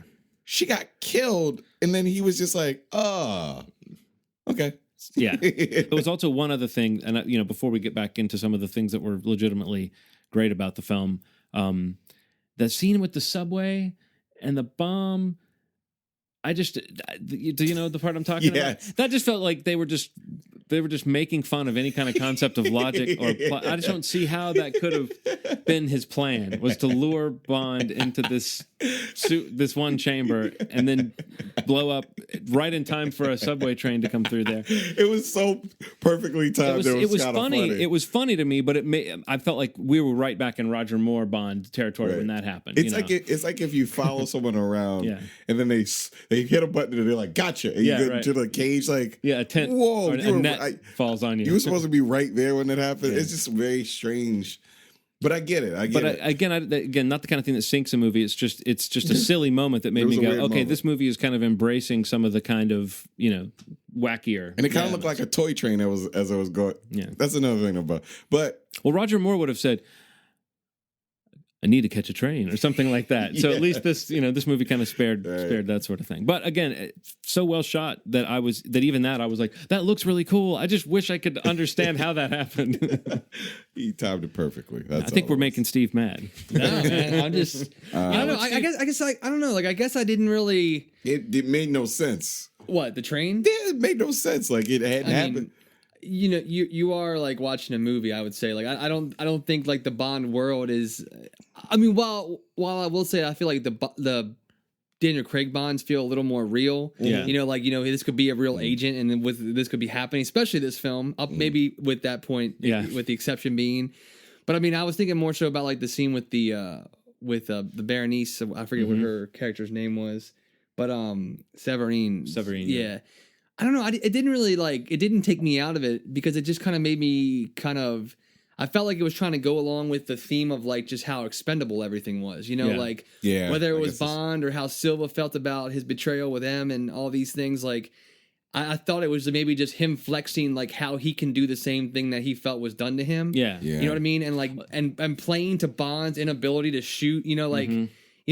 She got killed, and then he was just like, "Oh, okay." Yeah. There was also one other thing, and before we get back into some of the things that were legitimately great about the film, that scene with the subway and the bomb. Do you know the part I'm talking about? That just felt like they were just making fun of any kind of concept of logic or plot. I just don't see how that could have been his plan, was to lure Bond into this one chamber and then blow up right in time for a subway train to come through there. It was so perfectly timed. It was funny. It was funny to me, but I felt like we were right back in Roger Moore Bond territory when that happened. It's like if you follow someone around and then they hit a button and they're like, "Gotcha!" And you get into the cage, like, a tent. Whoa, or a net falls on you. You were supposed to be right there when it happened. It's just very strange. But I get it. Again, not the kind of thing that sinks a movie. It's just a silly moment that made me go, okay, moment. This movie is kind of embracing some of the kind of, wackier. And it kind of looked like a toy train as it was going. Yeah. That's another thing about. But Roger Moore would have said, I need to catch a train or something like that. So at least this movie kind of spared that sort of thing. But again, it's so well shot that I was like, that looks really cool. I just wish I could understand how that happened. He timed it perfectly. I think we're making Steve mad. No, man, I'm just, I don't know. I guess I don't know. Like, I guess I didn't really. It made no sense. What, the train? Yeah, it made no sense. Like it hadn't happened. You are like watching a movie. I would say, like, I don't think like the Bond world is. I mean, while I will say I feel like the Daniel Craig Bonds feel a little more real. Yeah. This could be a real agent, and then this could be happening, especially this film. Maybe with that point, with the exception being. But I mean, I was thinking more so about like the scene with the Berenice. I forget what her character's name was, but Severine. Yeah. I don't know. It didn't really it didn't take me out of it because it just kind of made me I felt like it was trying to go along with the theme of like just how expendable everything was, whether it was Bond or how Silva felt about his betrayal with M and all these things. Like, I thought it was maybe just him flexing like how he can do the same thing that he felt was done to him. Yeah. You know what I mean? And like, and playing to Bond's inability to shoot,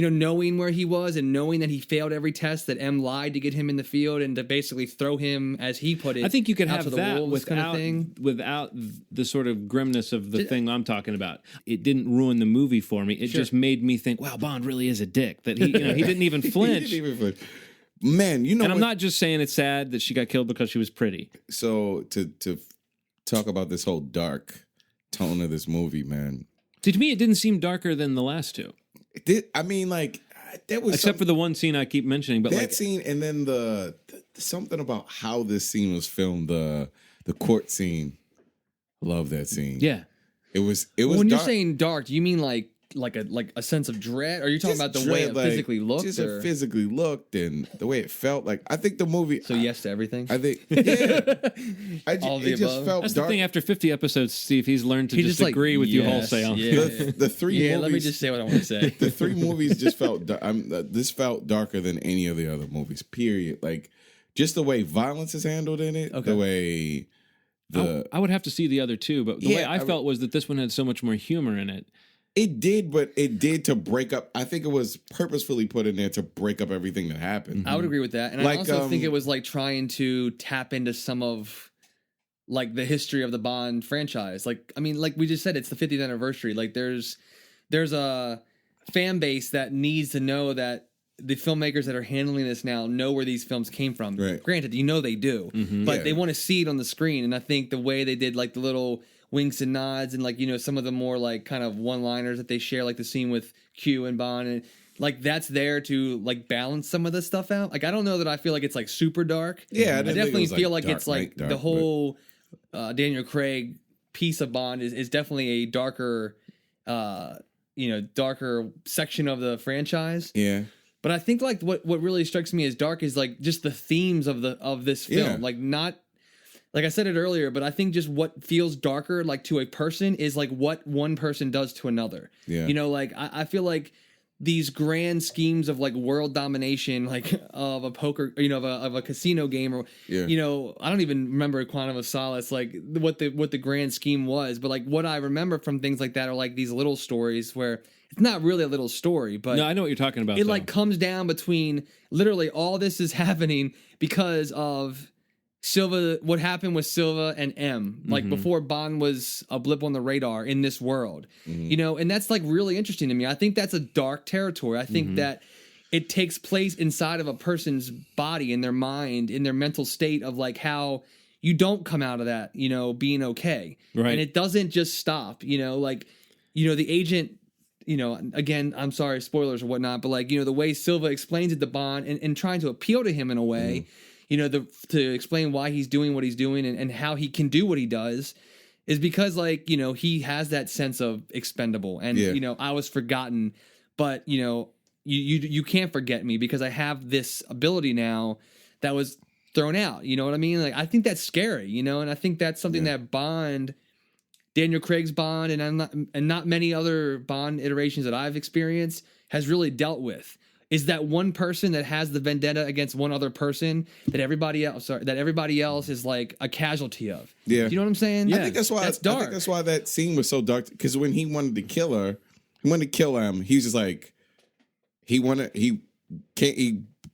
knowing where he was and knowing that he failed every test, that M lied to get him in the field and to basically throw him, as he put it, I think you could out have to the that wolves without, kind of thing. without the sort of grimness of the thing I'm talking about. It didn't ruin the movie for me. It just made me think, wow, Bond really is a dick. That he didn't even flinch. He didn't even flinch. Man, and I'm not just saying it's sad that she got killed because she was pretty. So to talk about this whole dark tone of this movie, man. See, to me, it didn't seem darker than the last two. It did. I mean, like, there was except for the one scene I keep mentioning, but that scene, and then the something about how this scene was filmed, the court scene. Love that scene. Yeah, it was. When dark. you're saying dark, do you mean like a sense of dread? Or are you talking about the way it physically looked? Just it physically looked and the way it felt. Like, I think the movie. So yes to everything. I think, yeah. All the it just above. felt that's dark. the thing. After 50 episodes, Steve, he's learned to just like, agree with you yes, wholesale. Yeah. The three movies. Let me just say what I want to say. The three movies just felt. This felt darker than any of the other movies. Period. Like, just the way violence is handled in it. Okay. The way. I would have to see the other two, but the way I felt was that this one had so much more humor in it. It did, but it did to break up. I think it was purposefully put in there to break up everything that happened. I would agree with that, and I also think it was like trying to tap into some of like the history of the Bond franchise. Like, I mean, like we just said, it's the 50th anniversary. Like, there's a fan base that needs to know that the filmmakers that are handling this now know where these films came from. Right. Granted, they do, but they want to see it on the screen. And I think the way they did like the little winks and nods and like, some of the more like kind of one-liners that they share, like the scene with Q and Bond, and like that's there to like balance some of the stuff out. Like, I don't know that I feel like it's like super dark. Yeah, I definitely feel like dark, it's like dark, the whole Daniel Craig piece of Bond is definitely a darker, darker section of the franchise. Yeah. But I think like what really strikes me as dark is like just the themes of this film. Yeah. Like, not like I said it earlier, but I think just what feels darker like to a person is like what one person does to another. Yeah. Like I feel like these grand schemes of like world domination, like of a poker, of a casino game, or I don't even remember Quantum of Solace, like what the grand scheme was, but like what I remember from things like that are like these little stories where it's not really a little story, but no, I know what you're talking about. It like comes down between literally all this is happening because of Silva, what happened with Silva and M, like before Bond was a blip on the radar in this world, and that's like really interesting to me. I think that's a dark territory. I think that it takes place inside of a person's body, in their mind, in their mental state of like how you don't come out of that, being okay. Right. And it doesn't just stop, the agent, again, I'm sorry, spoilers or whatnot, but like, the way Silva explains it to Bond and trying to appeal to him in a way, to explain why he's doing what he's doing and how he can do what he does is because like, he has that sense of expendable and, I was forgotten, but you can't forget me because I have this ability now that was thrown out. You know what I mean? Like, I think that's scary, and I think that's something that Bond, Daniel Craig's Bond, and not many other Bond iterations that I've experienced has really dealt with. Is that one person that has the vendetta against one other person that everybody else is like a casualty of. Yeah. Do you know what I'm saying? Yeah. I think that's why that's dark. I think that's why that scene was so dark. Because when he wanted to kill her, he wanted to kill him. He was just like, he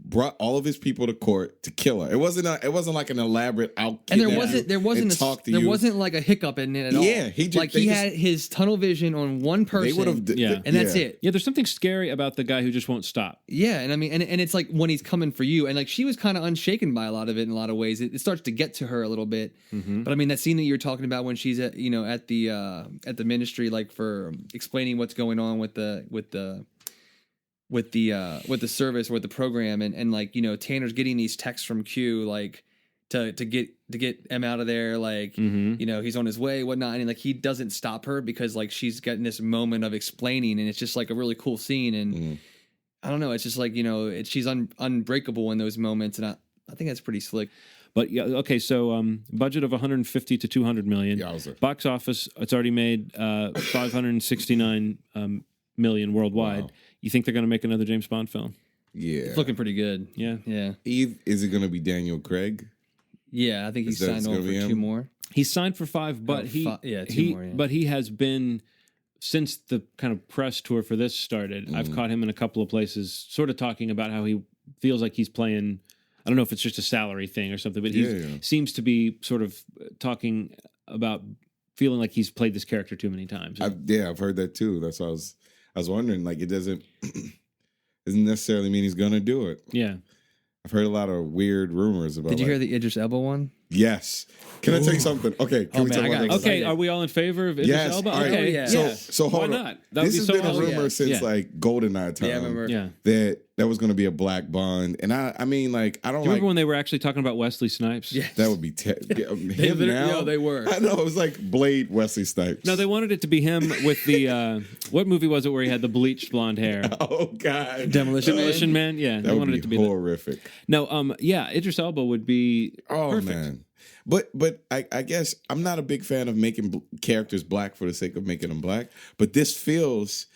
brought all of his people to court to kill her. It wasn't like an elaborate out. And there wasn't like a hiccup in it at all. Yeah, he had his tunnel vision on one person. And that's it. Yeah, there's something scary about the guy who just won't stop. Yeah, and I mean, and it's like when he's coming for you, and like she was kind of unshaken by a lot of it in a lot of ways. It starts to get to her a little bit. But I mean, that scene that you're talking about when she's at the ministry, like for explaining what's going on with the service or with the program, and like Tanner's getting these texts from Q like to get M out of there, like he's on his way, whatnot, and like he doesn't stop her because like she's getting this moment of explaining, and it's just like a really cool scene, and I don't know, it's just like she's unbreakable in those moments, and I think that's pretty slick. But yeah, okay. So budget of 150 to 200 million. Yowza. Box office, it's already made 569 million worldwide. Wow. You think they're going to make another James Bond film? Yeah, it's looking pretty good. Yeah. Is it going to be Daniel Craig? Yeah, I think he's signed on for 2 more. He's signed for 5, but two more. Yeah. But he has been since the kind of press tour for this started, I've caught him in a couple of places sort of talking about how he feels like he's playing, I don't know if it's just a salary thing or something, but he seems to be sort of talking about feeling like he's played this character too many times. I've heard that too. That's why I was wondering, like, it doesn't necessarily mean he's gonna do it. Yeah. I've heard a lot of weird rumors about. Did you hear the Idris Elba one? Yes. Can I tell you something? Okay. Can we talk about that? Okay. Are we all in favor of Idris Elba? All right. Okay. Yeah. So hold Why on. not? That This has been a rumor since like GoldenEye time. Yeah, I remember. Yeah. That was going to be a black Bond, and I mean, like, I don't. Do you remember when they were actually talking about Wesley Snipes? Yeah. That would be him now. They were. I know, it was like Blade Wesley Snipes. No, they wanted it to be him with the what movie was it where he had the bleached blonde hair? Oh God, Demolition Man. Yeah, that they would wanted be it to be horrific. No, yeah, Idris Elba would be perfect. Man. But I guess I'm not a big fan of making characters black for the sake of making them black. But this feels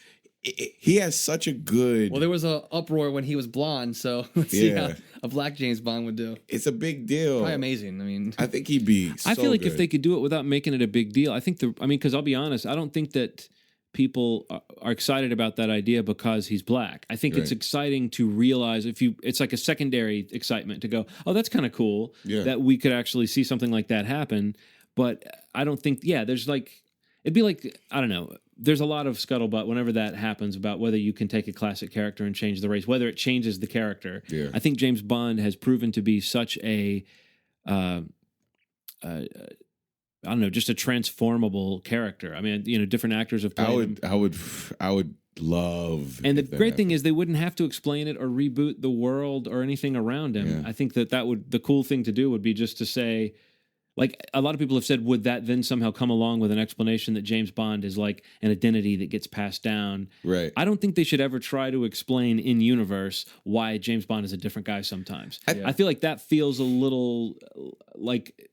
he has such a good. Well, there was an uproar when he was blonde, so let's see how a black James Bond would do. It's a big deal. Probably amazing. I mean, I think he'd be. I feel like good. if they could do it without making it a big deal, I think because I'll be honest, I don't think that people are excited about that idea because he's black. I think it's exciting to realize it's like a secondary excitement to go, oh, that's kind of cool that we could actually see something like that happen. But I don't think, there's like, it'd be like, I don't know. There's a lot of scuttlebutt whenever that happens about whether you can take a classic character and change the race, whether it changes the character. Yeah. I think James Bond has proven to be such a, I don't know, just a transformable character. I mean, different actors have played him. I would love. And the great thing is they wouldn't have to explain it or reboot the world or anything around him. Yeah. I think the cool thing to do would be just to say, like a lot of people have said, would that then somehow come along with an explanation that James Bond is like an identity that gets passed down? Right. I don't think they should ever try to explain in universe why James Bond is a different guy sometimes. I feel like that feels a little like,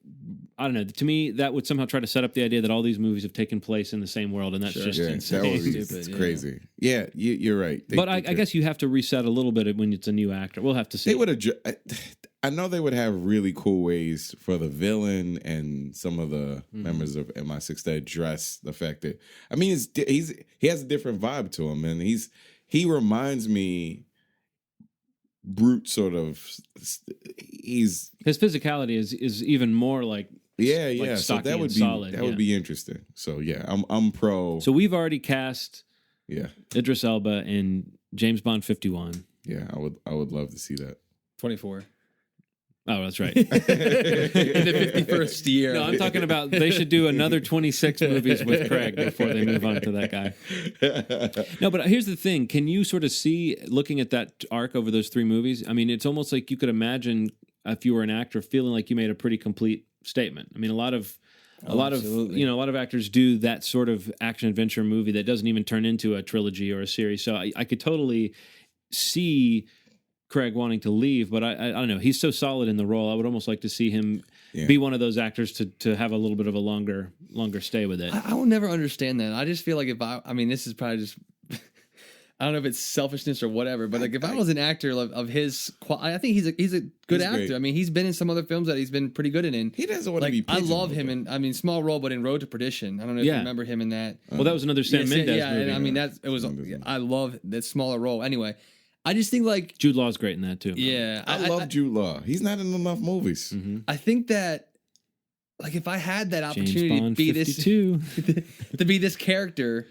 I don't know. To me, that would somehow try to set up the idea that all these movies have taken place in the same world, and that's just insane. That would be stupid. It's crazy. Yeah, you're right. But I guess you have to reset a little bit when it's a new actor. We'll have to see. They would have. I know they would have really cool ways for the villain and some of the members of MI6 to address the fact that he has a different vibe to him, and he reminds me brute sort of. His physicality is even more like. Yeah. So that would be solid. That would be interesting. So yeah, I'm pro. So we've already cast Idris Elba in James Bond 51. Yeah, I would love to see that. 24. Oh, that's right. In the 51st year. No, I'm talking about they should do another 26 movies with Craig before they move on to that guy. No, but here's the thing. Can you sort of see, looking at that arc over those 3 movies, I mean, it's almost like you could imagine if you were an actor feeling like you made a pretty complete statement. I mean, a lot of actors do that sort of action adventure movie that doesn't even turn into a trilogy or a series. So I could totally see Craig wanting to leave, but I don't know. He's so solid in the role. I would almost like to see him be one of those actors to have a little bit of a longer stay with it. I will never understand that. I just feel like this is probably just, I don't know if it's selfishness or whatever, but like if I was an actor of his, I think he's a good actor. Great. I mean, he's been in some other films that he's been pretty good in. He doesn't want to be. I love him, and small role, but in Road to Perdition. I don't know if you remember him in that. Well, that was another Sam Mendes movie. And I mean I love that smaller role. Anyway, I just think like Jude Law's great in that too. Yeah, I love Jude Law. He's not in enough movies. Mm-hmm. I think that. Like if I had that opportunity to be 52. to be this character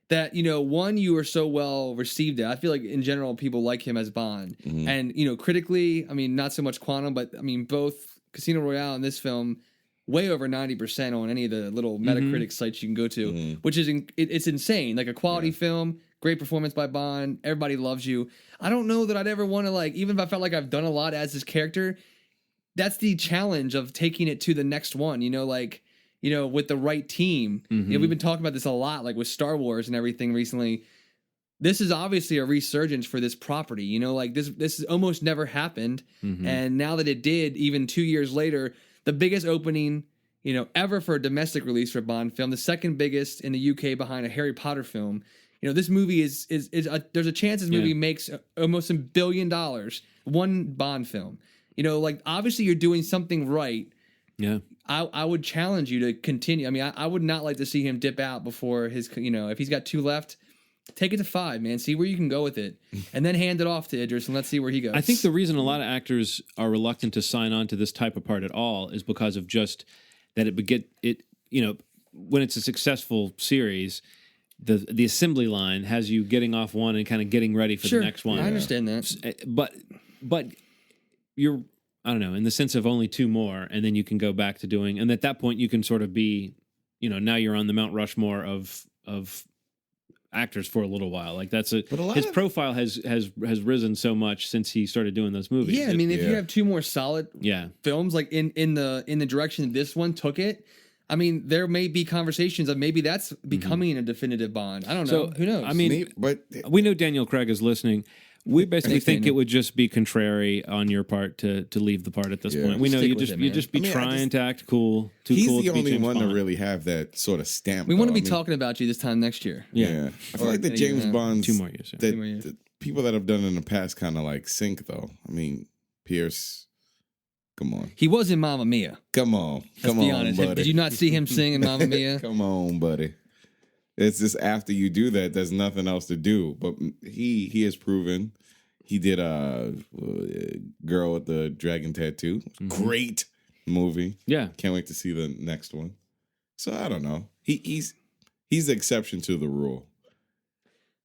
that, one, you were so well received at. I feel like in general people like him as Bond. Mm-hmm. And, critically, I mean, not so much Quantum, but I mean, both Casino Royale and this film, way over 90% on any of the little Metacritic sites you can go to, which is, it's insane. Like a quality film, great performance by Bond, everybody loves you. I don't know that I'd ever want to even if I felt like I've done a lot as this character, that's the challenge of taking it to the next one, with the right team. Mm-hmm. We've been talking about this a lot, like with Star Wars and everything recently. This is obviously a resurgence for this property, this has almost never happened. Mm-hmm. And now that it did, even 2 years later, the biggest opening, ever for a domestic release for a Bond film, the second biggest in the UK behind a Harry Potter film. This movie is there's a chance this movie makes almost $1 billion, one Bond film. Obviously you're doing something right Yeah. I would challenge you to continue. I mean, I would not like to see him dip out before his, if he's got 2 left, take it to 5, man. See where you can go with it, and then hand it off to Idris, and let's see where he goes. I think the reason a lot of actors are reluctant to sign on to this type of part at all is because of just that when it's a successful series, the assembly line has you getting off one and kind of getting ready for the next one. I understand that, but you're, I don't know, in the sense of only 2 more, and then you can go back to doing, and at that point you can sort of be, now you're on the Mount Rushmore of actors for a little while. Like his profile has risen so much since he started doing those movies. Yeah, I mean, if you have 2 more solid films, like in the direction this one took it, I mean, there may be conversations of maybe that's becoming a definitive Bond. I don't know. Who knows? I mean, but we know Daniel Craig is listening. We basically think it would just be contrary on your part to leave the part at this point. We know you just be trying to act cool. He's cool the only one Bond to really have that sort of stamp. We want to be talking about you this time next year. Yeah. I feel like the James Bonds, 2 more years. The people that have done it in the past kind of like sink though. I mean, Pierce, come on. He was in Mamma Mia. Come on. Let's be honest. Buddy. Did you not see him sing in Mamma Mia? Come on, buddy. It's just after you do that, there's nothing else to do. But he has proven. He did a Girl with the Dragon Tattoo. Great movie. Yeah. Can't wait to see the next one. So I don't know. He's the exception to the rule.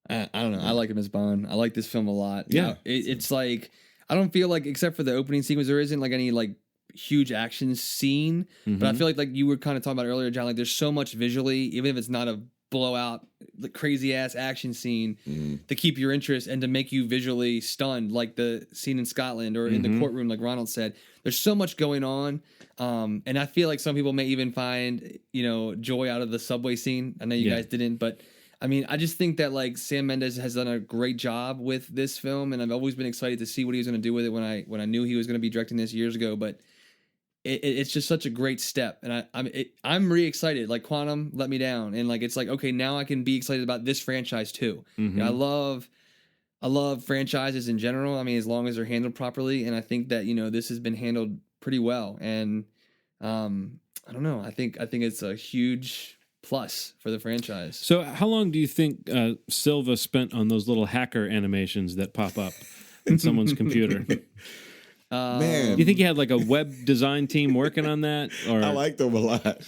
I don't know. I like him as Bond. I like this film a lot. Yeah. It's like, I don't feel like, except for the opening sequence, there isn't like any like huge action scene. But I feel like you were kind of talking about earlier, John, like there's so much visually, even if it's not a blowout, the crazy ass action scene to keep your interest and to make you visually stunned, like the scene in Scotland or in the courtroom, like Ronald said. There's so much going on, and I feel like some people may even find joy out of the subway scene. I know you guys didn't, but I mean, I just think that like Sam Mendes has done a great job with this film, and I've always been excited to see what he was going to do with it when I knew he was going to be directing this years ago. But it's just such a great step, and I'm really excited. Like Quantum let me down, and like it's like, okay, now I can be excited about this franchise too. I love franchises in general. I mean, as long as they're handled properly, and I think that this has been handled pretty well. And I don't know. I think it's a huge plus for the franchise. So, how long do you think Silva spent on those little hacker animations that pop up in someone's computer? Man, do you think he had like a web design team working on that? Or I liked him a lot.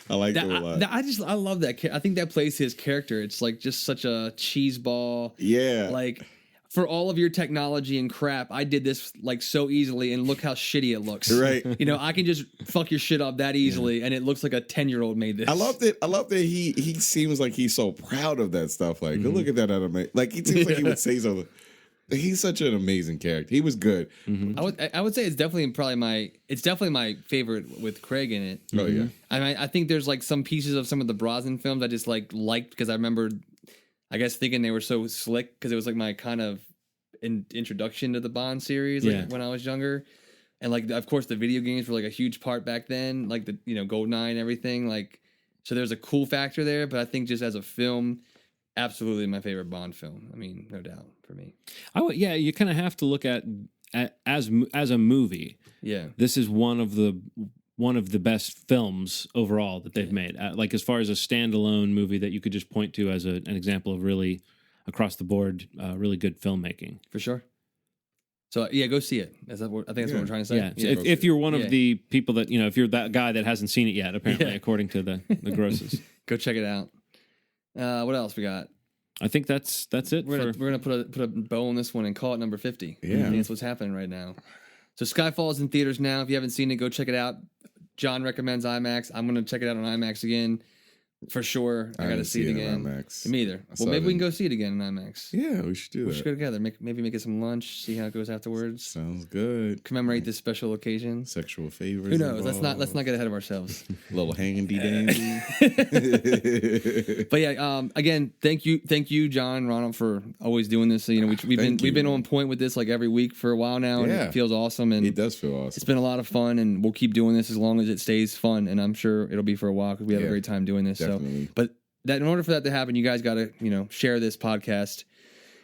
I love that. I think that plays his character. It's like just such a cheese ball. Yeah. Like, for all of your technology and crap, I did this like so easily, and look how shitty it looks. Right. I can just fuck your shit up that easily, and it looks like a 10-year-old made this. I loved it. I love that he seems like he's so proud of that stuff. Like, look at that anime. Like, he seems like he would say something. He's such an amazing character. He was good. I would say it's definitely my favorite with Craig in it. Oh yeah. I mean, I think there's like some pieces of some of the Brosnan films I just liked because I remember, I guess, thinking they were so slick because it was like my kind of introduction to the Bond series when I was younger, and like of course the video games were like a huge part back then, like the GoldenEye and everything. Like, so there's a cool factor there, but I think just as a film, absolutely my favorite Bond film. I mean, no doubt for me. You kind of have to look at as a movie. Yeah, this is one of the best films overall that they've made. Like as far as a standalone movie that you could just point to as an example of really across the board, really good filmmaking. For sure. So yeah, go see it. I think that's what we're trying to say. Yeah. So if you're one of the people that if you're that guy that hasn't seen it yet, apparently according to the grosses, go check it out. What else we got? I think that's it. We're gonna put a bow on this one and call it number 50. Yeah, I think that's what's happening right now. So Skyfall is in theaters now. If you haven't seen it, go check it out. John recommends IMAX. I'm gonna check it out on IMAX again. For sure. I got to see it again. Me either. Well, maybe we can go see it again in IMAX. Yeah, we should do that. We should go together. Maybe make it some lunch, see how it goes afterwards. Sounds good. Commemorate this special occasion. Sexual favors. Who knows? Let's not get ahead of ourselves. Little hanging dandy. But yeah, again, thank you, John and Ronald, for always doing this. We've been on point with this like every week for a while now, and it feels awesome. And it does feel awesome. It's been a lot of fun, and we'll keep doing this as long as it stays fun. And I'm sure it'll be for a while because we have a great time doing this. Definitely. So, but that in order for that to happen, you guys got to share this podcast.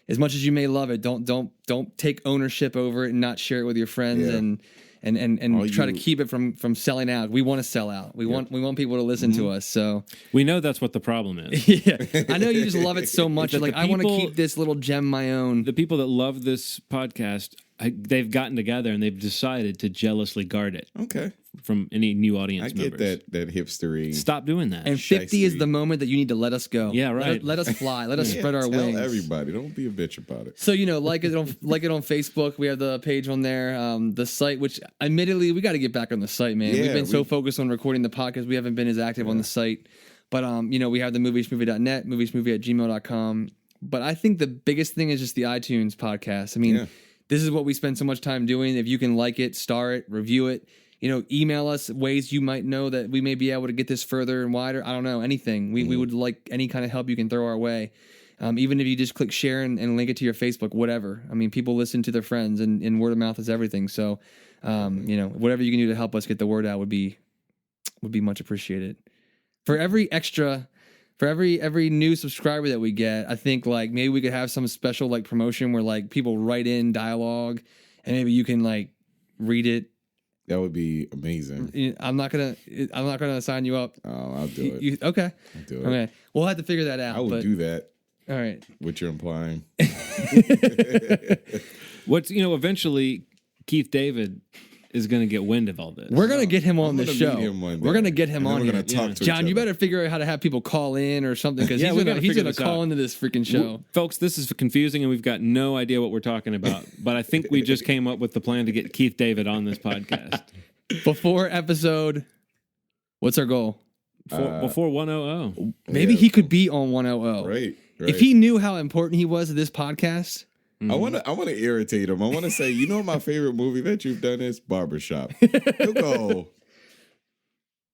As much as you may love it, don't take ownership over it and not share it with your friends. and try to keep it from selling out. We want to sell out. We want people to listen to us. So we know that's what the problem is. Yeah, I know you just love it so much. Like, I want to keep this little gem my own. The people that love this podcast, they've gotten together and they've decided to jealously guard it. Okay. From any new audience members. I get that hipstery. Stop doing that. And 50 is the moment that you need to let us go. Yeah, right. Let us fly. Let us spread our wings. Tell everybody. Don't be a bitch about it. So, like it on Facebook. We have the page on there. The site, which admittedly, we got to get back on the site, man. Yeah, We've been so focused on recording the podcast, we haven't been as active on the site. But, we have the moviesmovie.net, moviesmovie@gmail.com. But I think the biggest thing is just the iTunes podcast. I mean, this is what we spend so much time doing. If you can like it, star it, review it. Email us ways you might know that we may be able to get this further and wider. I don't know, anything. We would like any kind of help you can throw our way. Even if you just click share and link it to your Facebook, whatever. I mean, people listen to their friends, and word of mouth is everything. So, whatever you can do to help us get the word out would be much appreciated. For every new subscriber that we get, I think like maybe we could have some special like promotion where like people write in dialogue, and maybe you can like read it. That would be amazing. I'm not gonna sign you up. Oh, I'll do it. Okay. I'll do it. Okay. We'll have to figure that out. I would do that. All right. What you're implying. Eventually Keith David is going to get wind of all this. We're going to get him on the show. We're going to get him on we're here. Gonna talk to John, you better figure out how to have people call in or something, because he's going to call into this freaking show. Folks, this is confusing and we've got no idea what we're talking about. But I think we just came up with the plan to get Keith David on this podcast. Before episode, what's our goal? Before 100. Maybe he could be on 100. Right. If he knew how important he was to this podcast. I want to irritate him. I want to say, my favorite movie that you've done is Barbershop. He'll go,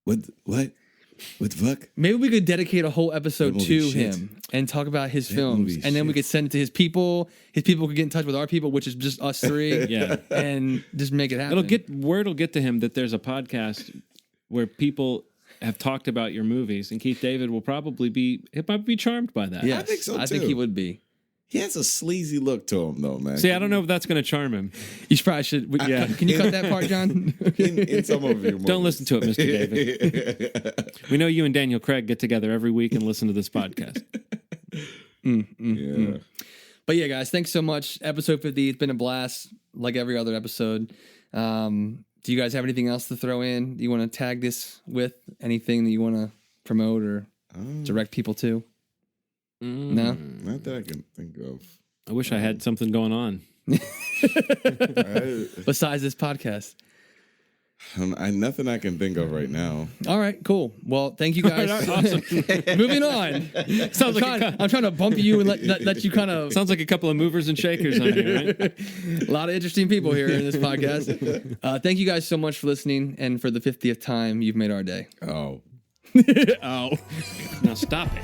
what the fuck? Maybe we could dedicate a whole episode to him and talk about his films, and then we could send it to his people. His people could get in touch with our people, which is just us three. And just make it happen. Word will get to him that there's a podcast where people have talked about your movies, and Keith David will probably be charmed by that. Yeah, I think so too. I think he would be. He has a sleazy look to him, though, man. See, I don't know if that's going to charm him. You probably should. Yeah. Can you cut that part, John? in some of your movies. Don't listen to it, Mr. David. We know you and Daniel Craig get together every week and listen to this podcast. But yeah, guys, thanks so much. Episode 50, it's been a blast, like every other episode. Do you guys have anything else to throw in? Do you want to tag this with? Anything that you want to promote or direct people to? No? Not that I can think of. I wish I had something going on. Besides this podcast. Nothing I can think of right now. All right, cool. Well, thank you guys. Awesome. Moving on. I'm trying to bump you and let you kind of... Sounds like a couple of movers and shakers on here, right? A lot of interesting people here in this podcast. Thank you guys so much for listening, and for the 50th time, you've made our day. Oh. Oh. Now stop it.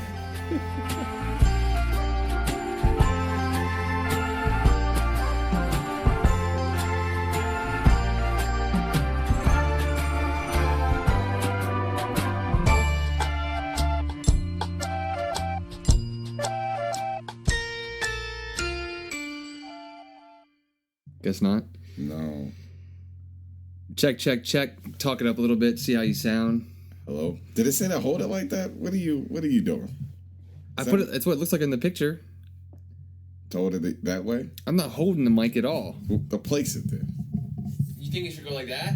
Guess not. No. Check. Talk it up a little bit. See how you sound. Hello. Did it say to hold it like that? What are you doing? It's what it looks like in the picture. To hold it that way? I'm not holding the mic at all. The place it there. You think it should go like that?